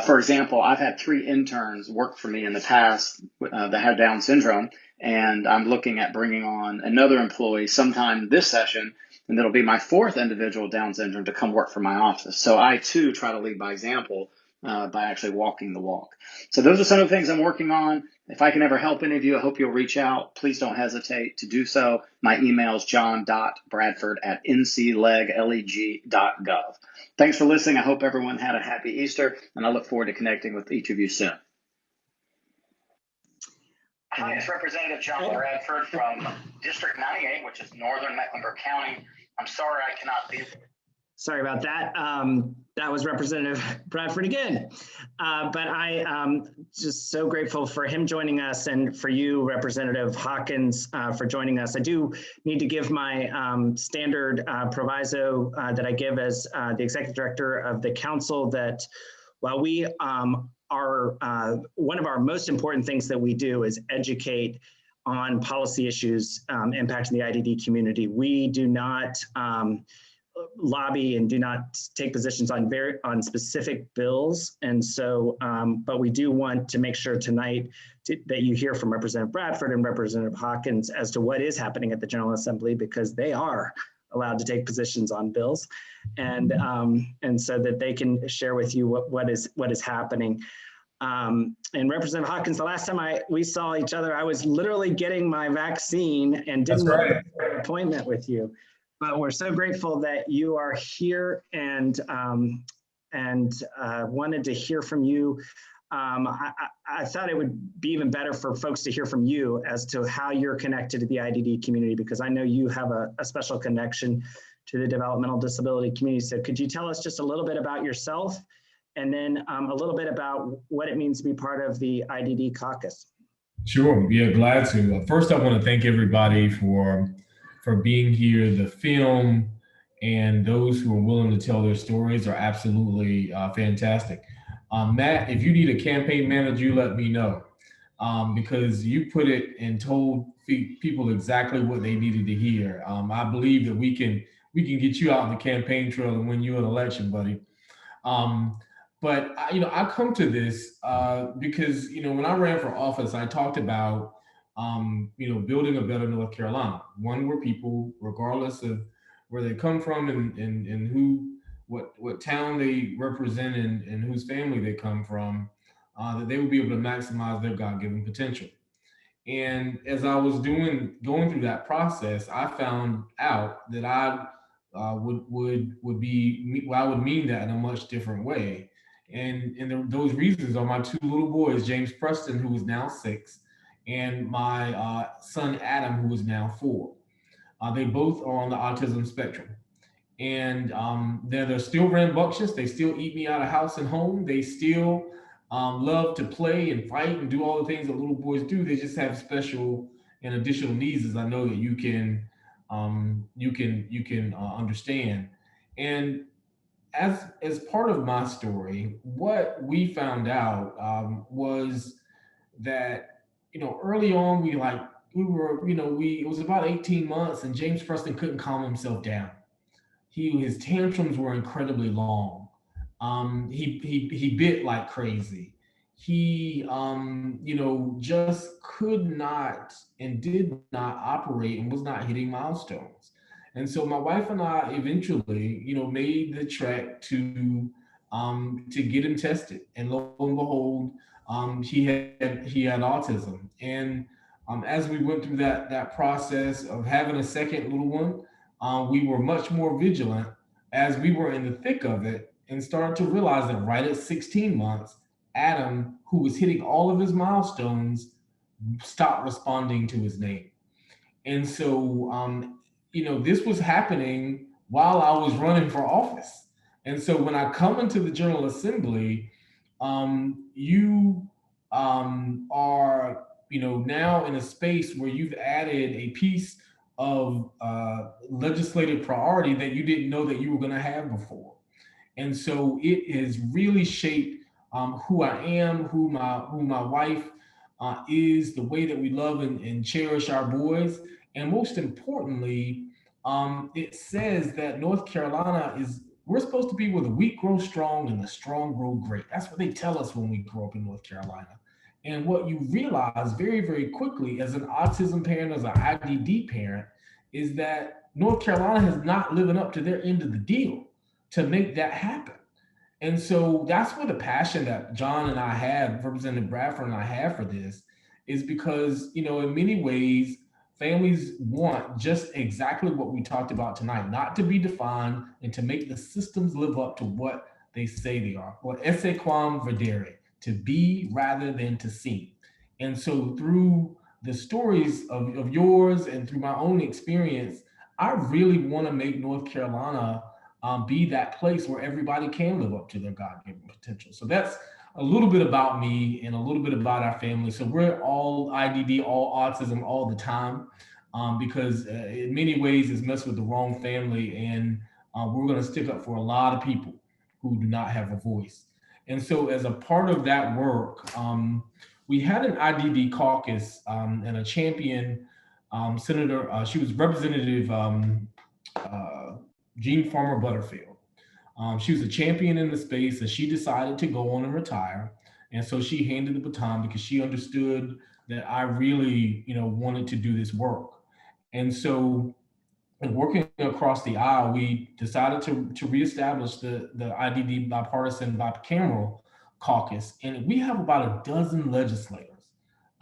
For example, I've had 3 interns work for me in the past that had Down syndrome, and I'm looking at bringing on another employee sometime this session, and it'll be my 4th individual with Down syndrome to come work for my office. So I too try to lead by example by actually walking the walk. So those are some of the things I'm working on. If I can ever help any of you, I hope you'll reach out. Please don't hesitate to do so. My email is john.bradford@ncleg.gov. Thanks for listening. I hope everyone had a happy Easter, and I look forward to connecting with each of you soon. Hi, it's Representative John Bradford from District 98, which is Northern Mecklenburg County. I'm sorry I cannot be. Sorry about that. That was Representative Bradford again. But I am just so grateful for him joining us and for you, Representative Hawkins, for joining us. I do need to give my standard proviso that I give as the Executive Director of the Council that while we are, one of our most important things that we do is educate on policy issues impacting the IDD community. We do not lobby and do not take positions on specific bills. And so, but we do want to make sure tonight that you hear from Representative Bradford and Representative Hawkins as to what is happening at the General Assembly, because they are allowed to take positions on bills, and so that they can share with you what is happening. And Representative Hawkins, the last time we saw each other, I was literally getting my vaccine and didn't have an appointment with you. But we're so grateful that you are here and wanted to hear from you. I thought it would be even better for folks to hear from you as to how you're connected to the IDD community, because I know you have a special connection to the developmental disability community. So could you tell us just a little bit about yourself, and then a little bit about what it means to be part of the IDD caucus? Sure, yeah, glad to. First, I want to thank everybody for being here. The film and those who are willing to tell their stories are absolutely fantastic. Matt, if you need a campaign manager, let me know, because you put it and told people exactly what they needed to hear. I believe that we can get you out on the campaign trail and win you an election, buddy. But I come to this because when I ran for office, I talked about building a better North Carolina, one where people, regardless of where they come from and what town they represent and whose family they come from, that they would be able to maximize their God-given potential. And as I was going through that process, I found out that I would mean that in a much different way. And those reasons are my 2 little boys, James Preston, who is now 6, and my son Adam, who is now 4. They both are on the autism spectrum, and they're still rambunctious. They still eat me out of house and home. They still love to play and fight and do all the things that little boys do. They just have special and additional needs, as I know that you can understand. And as part of my story, what we found out was that, early on, it was about 18 months and James Preston couldn't calm himself down. His tantrums were incredibly long. He bit like crazy. He, just could not and did not operate and was not hitting milestones. And so my wife and I eventually, made the trek to get him tested. And lo and behold, he had autism. And as we went through that process of having a second little one, we were much more vigilant as we were in the thick of it and started to realize that right at 16 months, Adam, who was hitting all of his milestones, stopped responding to his name. And so, this was happening while I was running for office. And so when I come into the General Assembly, you are, now in a space where you've added a piece of legislative priority that you didn't know that you were going to have before. And so it has really shaped who I am, who my wife is, the way that we love and cherish our boys. And most importantly, it says that North Carolina we're supposed to be where the weak grow strong and the strong grow great. That's what they tell us when we grow up in North Carolina. And what you realize very, very quickly as an autism parent, as an IDD parent, is that North Carolina is not living up to their end of the deal to make that happen. And so that's where the passion that John and I have, Representative Bradford and I have for this, is because, in many ways, families want just exactly what we talked about tonight, not to be defined and to make the systems live up to what they say they are. Or esse quam vedere, to be rather than to seem. And so through the stories of yours and through my own experience, I really want to make North Carolina be that place where everybody can live up to their God-given potential. So that's a little bit about me and a little bit about our family. So we're all IDD, all autism all the time, because in many ways it's messed with the wrong family. And we're going to stick up for a lot of people who do not have a voice. And so as a part of that work, we had an IDD caucus and a champion senator. She was Representative Jean Farmer Butterfield. She was a champion in the space and she decided to go on and retire. And so she handed the baton because she understood that I really, wanted to do this work. And so working across the aisle, we decided to reestablish the IDD bipartisan bicameral caucus. And we have about a dozen legislators.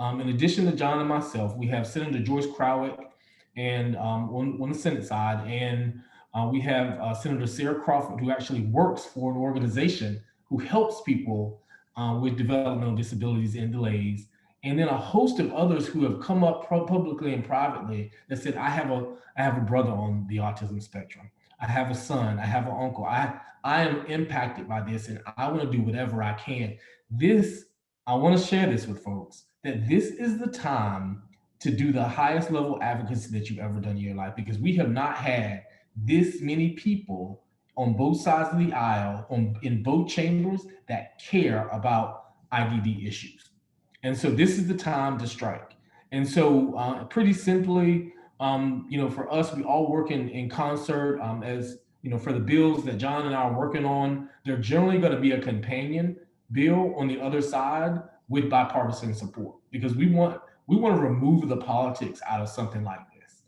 In addition to John and myself, we have Senator Joyce Crowick and on the Senate side, and we have Senator Sarah Crawford, who actually works for an organization who helps people with developmental disabilities and delays. And then a host of others who have come up publicly and privately that said, I have a brother on the autism spectrum. I have a son, I have an uncle. I am impacted by this and I want to do whatever I can. I want to share this with folks, that this is the time to do the highest level advocacy that you've ever done in your life, because we have not had this many people on both sides of the aisle, in both chambers, that care about IDD issues. And so this is the time to strike. And so pretty simply, for us, we all work in concert as, for the bills that John and I are working on, they're generally going to be a companion bill on the other side with bipartisan support, because we want to remove the politics out of something like this.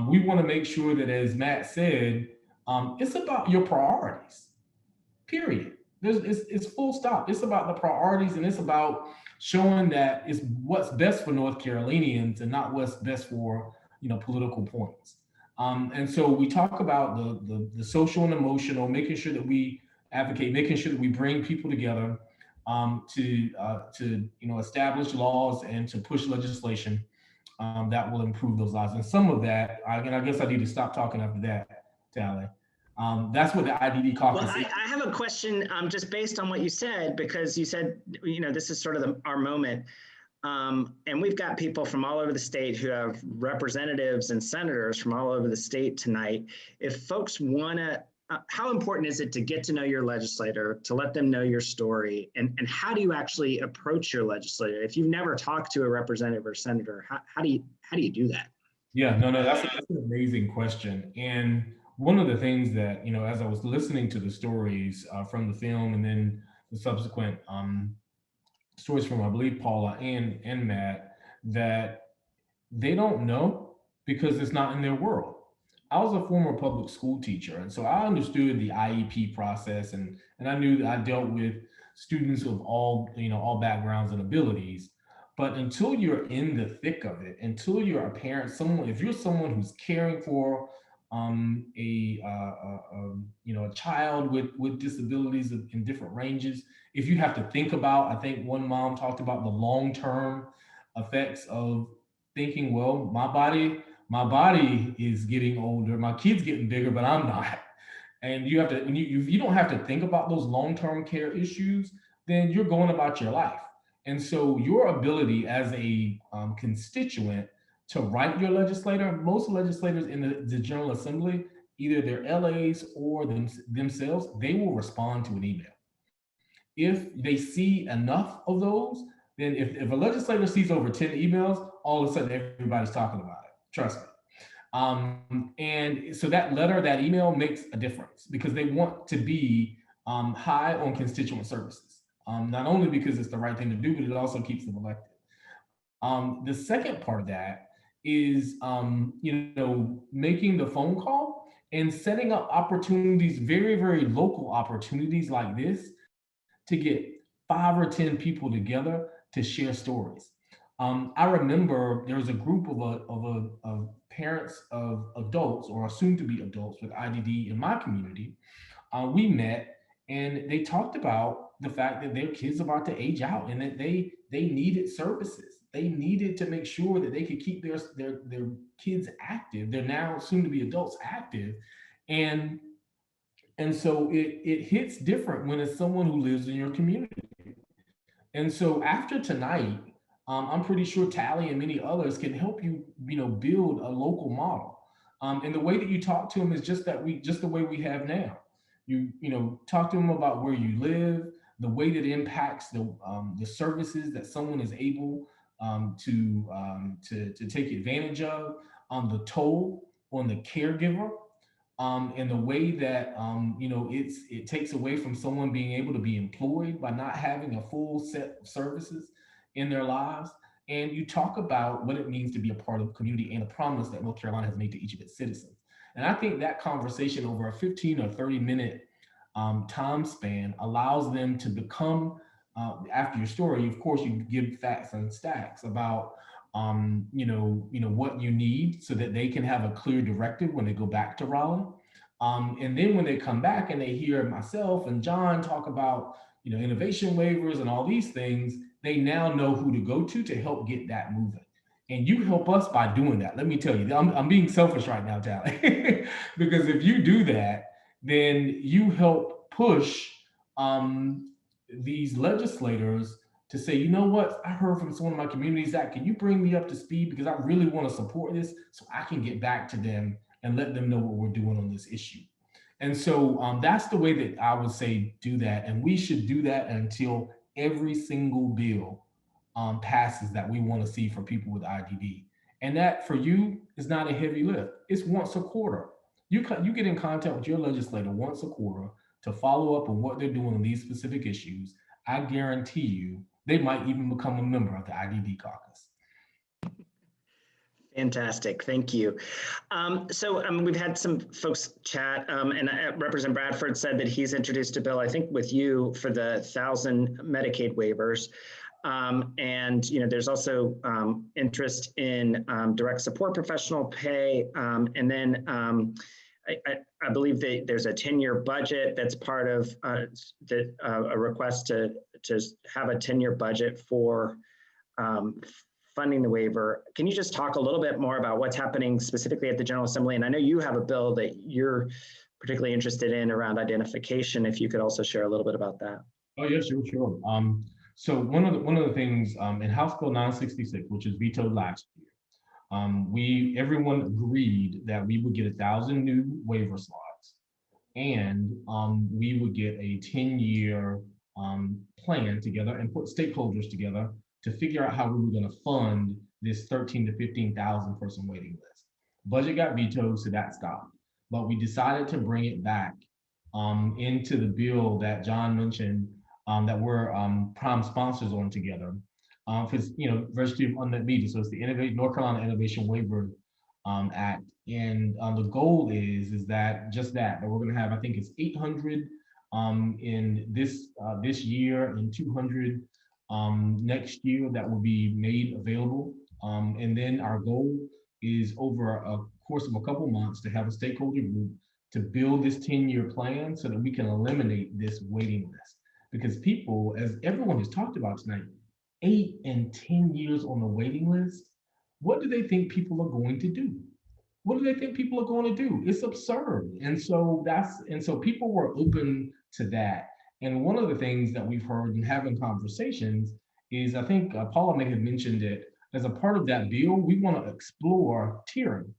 We want to make sure that, as Matt said, it's about your priorities, period. It's full stop. It's about the priorities, and it's about showing that it's what's best for North Carolinians and not what's best for, political points. And so we talk about the social and emotional, making sure that we advocate, making sure that we bring people together to establish laws and to push legislation that will improve those lives. And some of that, I guess I need to stop talking after that, Tally. That's what the IDD caucus is. I have a question just based on what you said, because you said, this is sort of our moment. And we've got people from all over the state who have representatives and senators from all over the state tonight. If folks want to how important is it to get to know your legislator, to let them know your story, and how do you actually approach your legislator? If you've never talked to a representative or senator, how do you do that? Yeah, no, that's an amazing question. And one of the things that, as I was listening to the stories from the film and then the subsequent stories from, I believe, Paula and Matt, that they don't know because it's not in their world. I was a former public school teacher, and so I understood the IEP process, and I knew that I dealt with students of all backgrounds and abilities. But until you're in the thick of it, until you're a parent, if you're someone who's caring for a child with disabilities in different ranges, if you have to think about, I think one mom talked about the long-term effects of thinking, well, my body is getting older, my kid's getting bigger, but I'm not. And you have to, if you don't have to think about those long-term care issues, then you're going about your life. And so your ability as a constituent to write your legislator, most legislators in the General Assembly, either their LAs or themselves, they will respond to an email. If they see enough of those, then if a legislator sees over 10 emails, all of a sudden everybody's talking about it. Trust me. And so that letter, that email makes a difference because they want to be high on constituent services. Not only because it's the right thing to do, but it also keeps them elected. The second part of that is, making the phone call and setting up opportunities, very, very local opportunities like this, to get 5 or 10 people together to share stories. I remember there was a group of parents of adults or soon to be adults with IDD in my community. We met and they talked about the fact that their kids are about to age out and that they needed services. They needed to make sure that they could keep their kids active. They're now soon to be adults active. And so it hits different when it's someone who lives in your community. And so after tonight, I'm pretty sure Tally and many others can help you, build a local model. And the way that you talk to them is just the way we have now. You talk to them about where you live, the way that it impacts the services that someone is able to take advantage of, the toll on the caregiver, and the way that it takes away from someone being able to be employed by not having a full set of services in their lives. And you talk about what it means to be a part of the community and a promise that North Carolina has made to each of its citizens. And I think that conversation over a 15 or 30-minute time span allows them to become, after your story, of course, you give facts and stats about what you need so that they can have a clear directive when they go back to Raleigh. And then when they come back and they hear myself and John talk about, innovation waivers and all these things, they now know who to go to help get that moving. And you help us by doing that. Let me tell you, I'm being selfish right now, Tally, because if you do that, then you help push these legislators to say, you know what, I heard from someone in my community, Zach, can you bring me up to speed? Because I really want to support this so I can get back to them and let them know what we're doing on this issue. And so that's the way that I would say do that. And we should do that until every single bill passes that we want to see for people with IDD. And that for you is not a heavy lift. It's once a quarter. You get in contact with your legislator once a quarter to follow up on what they're doing on these specific issues. I guarantee you, they might even become a member of the IDD caucus. Fantastic, thank you. We've had some folks chat, and Representative Bradford said that he's introduced a bill, I think with you, for the 1,000 Medicaid waivers. There's also interest in direct support professional pay. And then I believe that there's a 10-year budget that's part of a request to have a 10-year budget for funding the waiver. Can you just talk a little bit more about what's happening specifically at the General Assembly? And I know you have a bill that you're particularly interested in around identification. If you could also share a little bit about that. Oh yeah, sure. So one of the things in House Bill 966, which was vetoed last year, everyone agreed that we would get 1,000 new waiver slots and we would get a 10-year plan together and put stakeholders together to figure out how we were going to fund this 13 to 15,000 person waiting list. Budget got vetoed, so that stopped. But we decided to bring it back into the bill that John mentioned that we're prime sponsors on together. Because University of Unmet Media, so it's the North Carolina Innovation Waiver Act, and the goal is that we're going to have, I think it's 800 in this year and 200 next year that will be made available, and then our goal is over a course of a couple months to have a stakeholder group to build this 10-year plan so that we can eliminate this waiting list. Because people, as everyone has talked about tonight, 8 and 10 years on the waiting list, what do they think people are going to do? What do they think people are going to do? It's absurd. And so people were open to that. And one of the things that we've heard in having conversations is, I think Paula may have mentioned it, as a part of that bill, we want to explore tiering.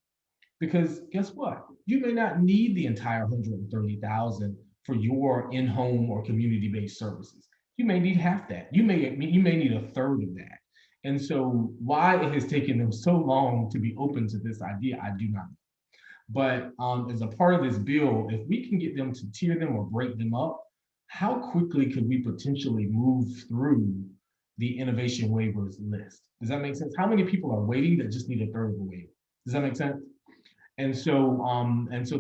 Because guess what? You may not need the entire 130,000 for your in-home or community-based services. You may need half that. You may need a third of that. And so why it has taken them so long to be open to this idea, I do not know. But as a part of this bill, if we can get them to tier them or break them up, how quickly could we potentially move through the innovation waivers list? Does that make sense? How many people are waiting that just need a third of a waiver? Does that make sense? And so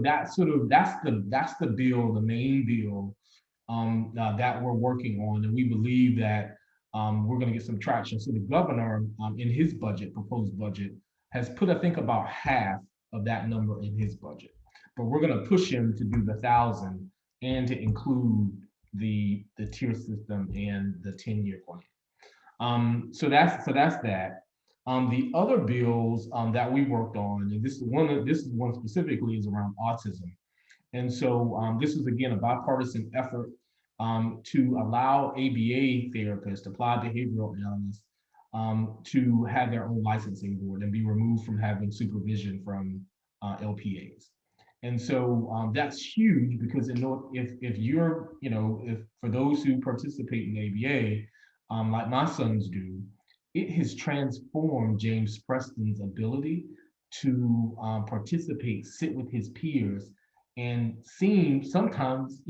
that's the bill, the main bill that we're working on, and we believe that we're going to get some traction. So the governor, in his proposed budget, has put, I think, about half of that number in his budget. But we're going to push him to do the 1,000 and to include the tier system and the 10-year plan. So that's that. The other bills that we worked on, and this is one specifically, is around autism. And so this is, again, a bipartisan effort to allow ABA therapists, applied behavioral analysts, to have their own licensing board and be removed from having supervision from LPAs. And so that's huge, because if for those who participate in ABA, like my sons do, it has transformed James Preston's ability to participate, sit with his peers, and seem sometimes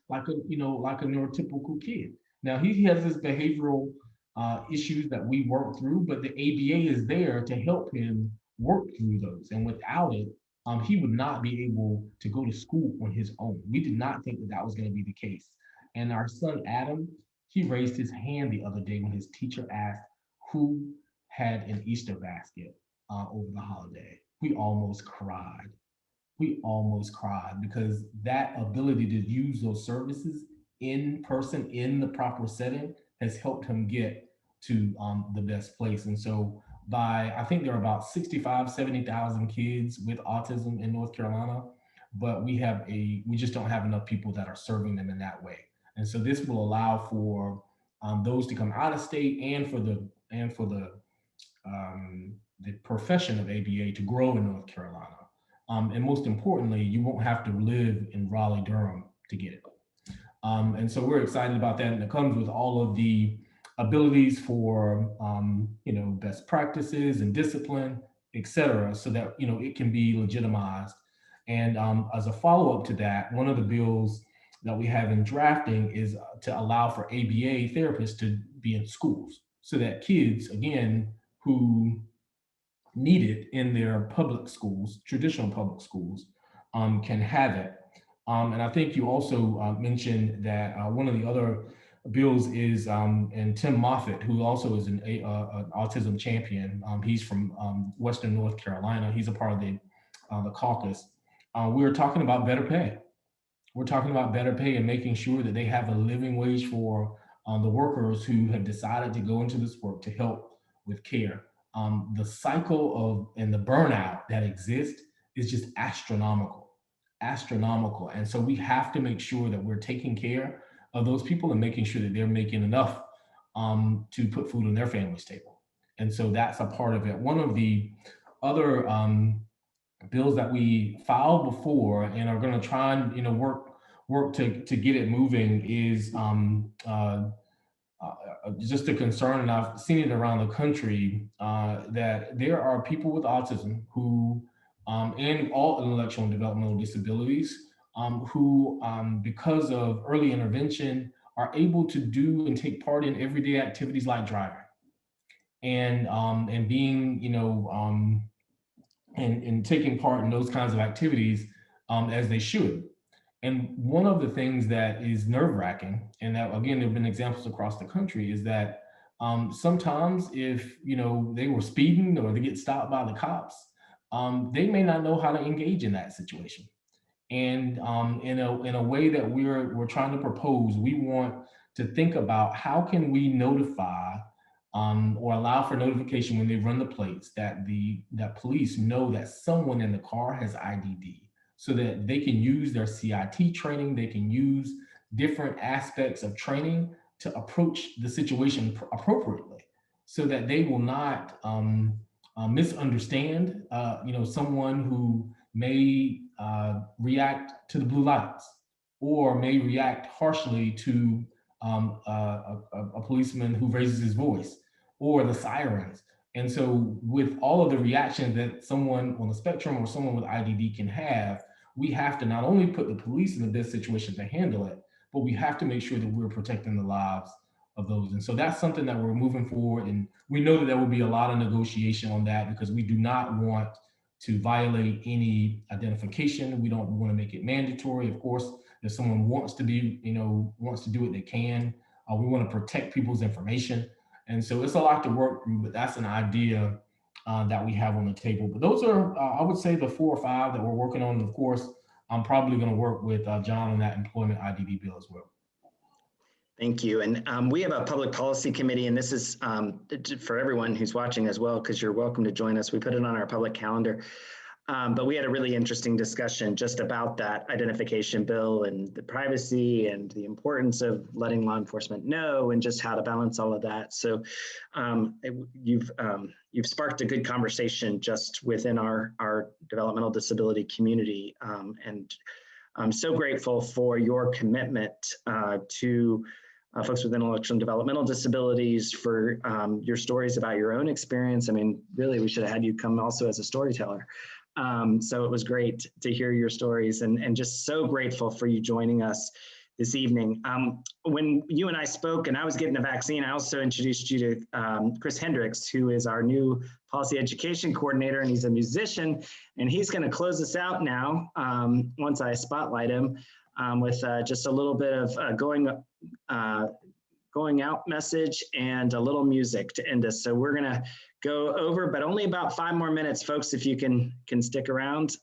like a neurotypical kid. Now he has his behavioral issues that we work through, but the ABA is there to help him work through those. And without it, he would not be able to go to school on his own. We did not think that was going to be the case. And our son Adam, he raised his hand the other day when his teacher asked who had an Easter basket over the holiday. We almost cried. Because that ability to use those services in person, in the proper setting, has helped him get to the best place. And so I think there are about 70,000 kids with autism in North Carolina, but we just don't have enough people that are serving them in that way. And so this will allow for those to come out of state and for the profession of ABA to grow in North Carolina. And most importantly, you won't have to live in Raleigh-Durham to get it. And so we're excited about that. And it comes with all of the abilities for, best practices and discipline, et cetera, so that, it can be legitimized. And as a follow-up to that, one of the bills that we have in drafting is to allow for ABA therapists to be in schools, so that kids, again, who need it in their public schools, traditional public schools, can have it. And I think you also mentioned that one of the other bills is, and Tim Moffitt, who also is an autism champion, he's from Western North Carolina, he's a part of the caucus. We're talking about better pay. We're talking about better pay and making sure that they have a living wage for the workers who have decided to go into this work to help with care. The cycle and the burnout that exists is just astronomical. And so we have to make sure that we're taking care of those people and making sure that they're making enough to put food on their family's table. And so that's a part of it. One of the other bills that we filed before and are going to try and work to get it moving is just a concern, and I've seen it around the country, that there are people with autism who, and all intellectual and developmental disabilities, who, because of early intervention, are able to do and take part in everyday activities like driving and being, and taking part in those kinds of activities as they should. And one of the things that is nerve wracking, and that again, there have been examples across the country, is that sometimes if they were speeding or they get stopped by the cops, they may not know how to engage in that situation. And in a way that we're trying to propose, we want to think about how can we notify or allow for notification when they run the plates that police know that someone in the car has IDD, so that they can use their CIT training, they can use different aspects of training to approach the situation appropriately, so that they will not misunderstand someone who may react to the blue lights or may react harshly to a policeman who raises his voice or the sirens. And so with all of the reactions that someone on the spectrum or someone with IDD can have, we have to not only put the police in the best situation to handle it, but we have to make sure that we're protecting the lives of those. And so that's something that we're moving forward. And we know that there will be a lot of negotiation on that, because we do not want to violate any identification. We don't want to make it mandatory. Of course, if someone wants to do it, they can. We want to protect people's information. And so it's a lot to work through, but that's an idea that we have on the table. But those are, I would say, the 4 or 5 that we're working on. And of course, I'm probably going to work with John on that employment IDD bill as well. Thank you. And we have a public policy committee, and this is for everyone who's watching as well, because you're welcome to join us. We put it on our public calendar. But we had a really interesting discussion just about that identification bill and the privacy and the importance of letting law enforcement know and just how to balance all of that. So you've sparked a good conversation just within our developmental disability community. And I'm so grateful for your commitment to folks with intellectual and developmental disabilities, for your stories about your own experience. I mean, really, we should have had you come also as a storyteller. So it was great to hear your stories, and just so grateful for you joining us this evening. When you and I spoke and I was getting a vaccine, I also introduced you to Chris Hendricks, who is our new policy education coordinator, and he's a musician, and he's going to close us out now once I spotlight him with just a little bit of going out message and a little music to end us. So we're going to go over, but only about 5 more minutes, folks, if you can stick around.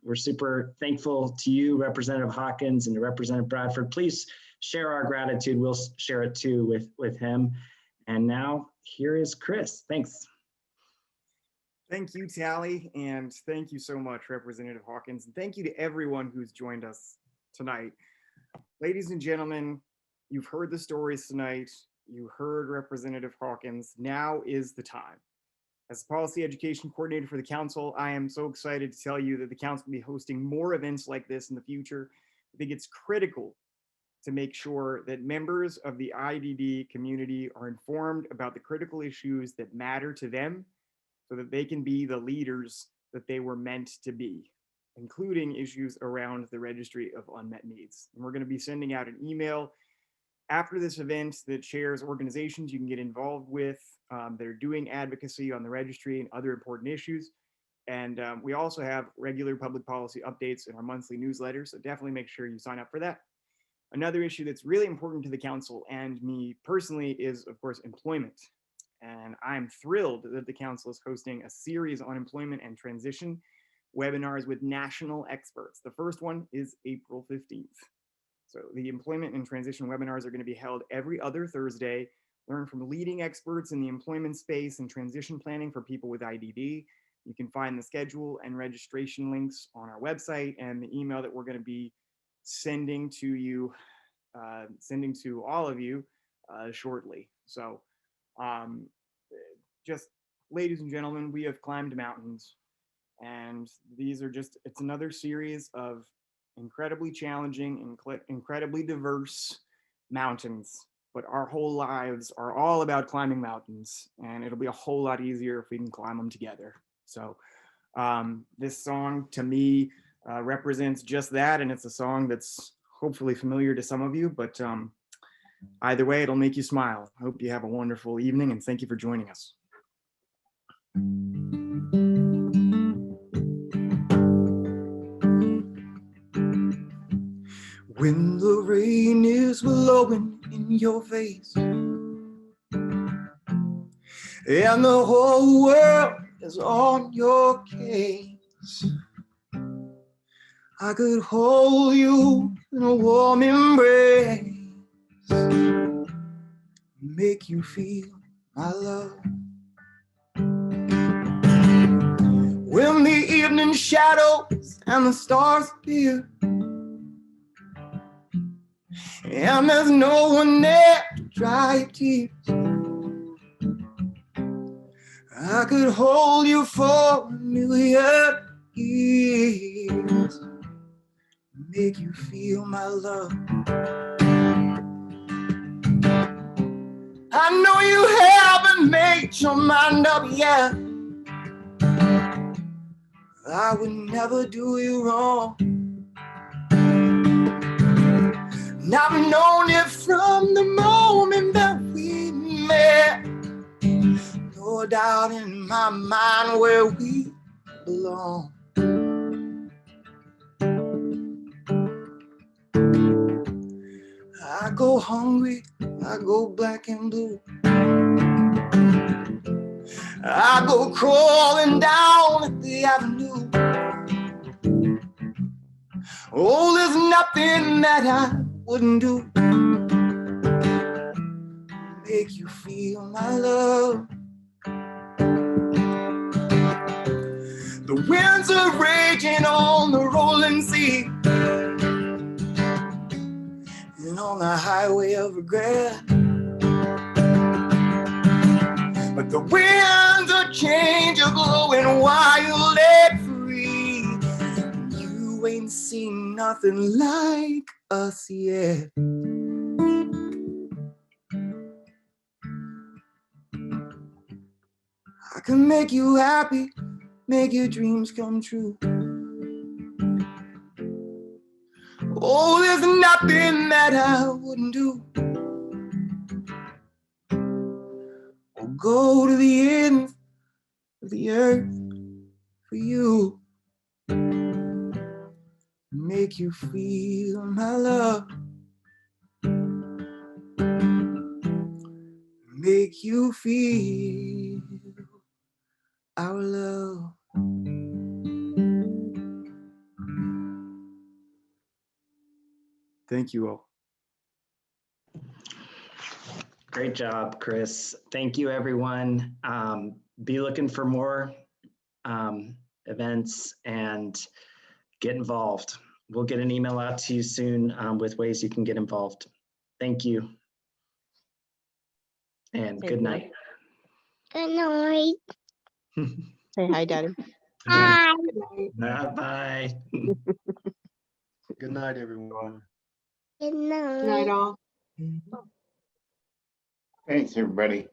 We're super thankful to you, Representative Hawkins, and to Representative Bradford. Please share our gratitude. We'll share it too with him. And now here is Chris. Thanks. Thank you, Tally, and thank you so much, Representative Hawkins. And thank you to everyone who's joined us tonight. Ladies and gentlemen, you've heard the stories tonight. You heard Representative Hawkins. Now is the time. As Policy Education Coordinator for the Council, I am so excited to tell you that the Council will be hosting more events like this in the future. I think it's critical to make sure that members of the IDD community are informed about the critical issues that matter to them, so that they can be the leaders that they were meant to be, including issues around the Registry of Unmet Needs. And we're going to be sending out an email after this event that shares organizations you can get involved with that are doing advocacy on the registry and other important issues. And we also have regular public policy updates in our monthly newsletter, so definitely make sure you sign up for that. Another issue that's really important to the Council and me personally is, of course, employment. And I'm thrilled that the Council is hosting a series on employment and transition webinars with national experts. The first one is April 15th. So the employment and transition webinars are going to be held every other Thursday. Learn from leading experts in the employment space and transition planning for people with IDD. You can find the schedule and registration links on our website, and the email that we're going to be sending to you, sending to all of you shortly. So just, ladies and gentlemen, we have climbed mountains. And these are just, it's another series of incredibly challenging, incredibly diverse mountains. But our whole lives are all about climbing mountains, and it'll be a whole lot easier if we can climb them together. So this song to me represents just that, and it's a song that's hopefully familiar to some of you, but either way, it'll make you smile. I hope you have a wonderful evening, and thank you for joining us. When the rain is blowing in your face and the whole world is on your case, I could hold you in a warm embrace, make you feel my love. When the evening shadows and the stars appear, and there's no one there to dry your tears, I could hold you for a million years, make you feel my love. I know you haven't made your mind up yet. I would never do you wrong. And I've known it from the moment that we met. No doubt in my mind where we belong. I go hungry, I go black and blue. I go crawling down at the avenue. Oh, there's nothing that I wouldn't do, make you feel my love. The winds are raging on the rolling sea, and on the highway of regret. But the winds are changeable and wild and free. You ain't seen nothing like us yet. I can make you happy, make your dreams come true. Oh, there's nothing that I wouldn't do. Or go to the ends of the earth for you. Make you feel my love. Make you feel our love. Thank you all. Great job, Chris. Thank you, everyone. Be looking for more events and get involved. We'll get an email out to you soon with ways you can get involved. Thank you. And good night. Good night. Say hi, Daddy. Hi. Bye. Good night, everyone. Good night. Good night, all. Thanks, everybody.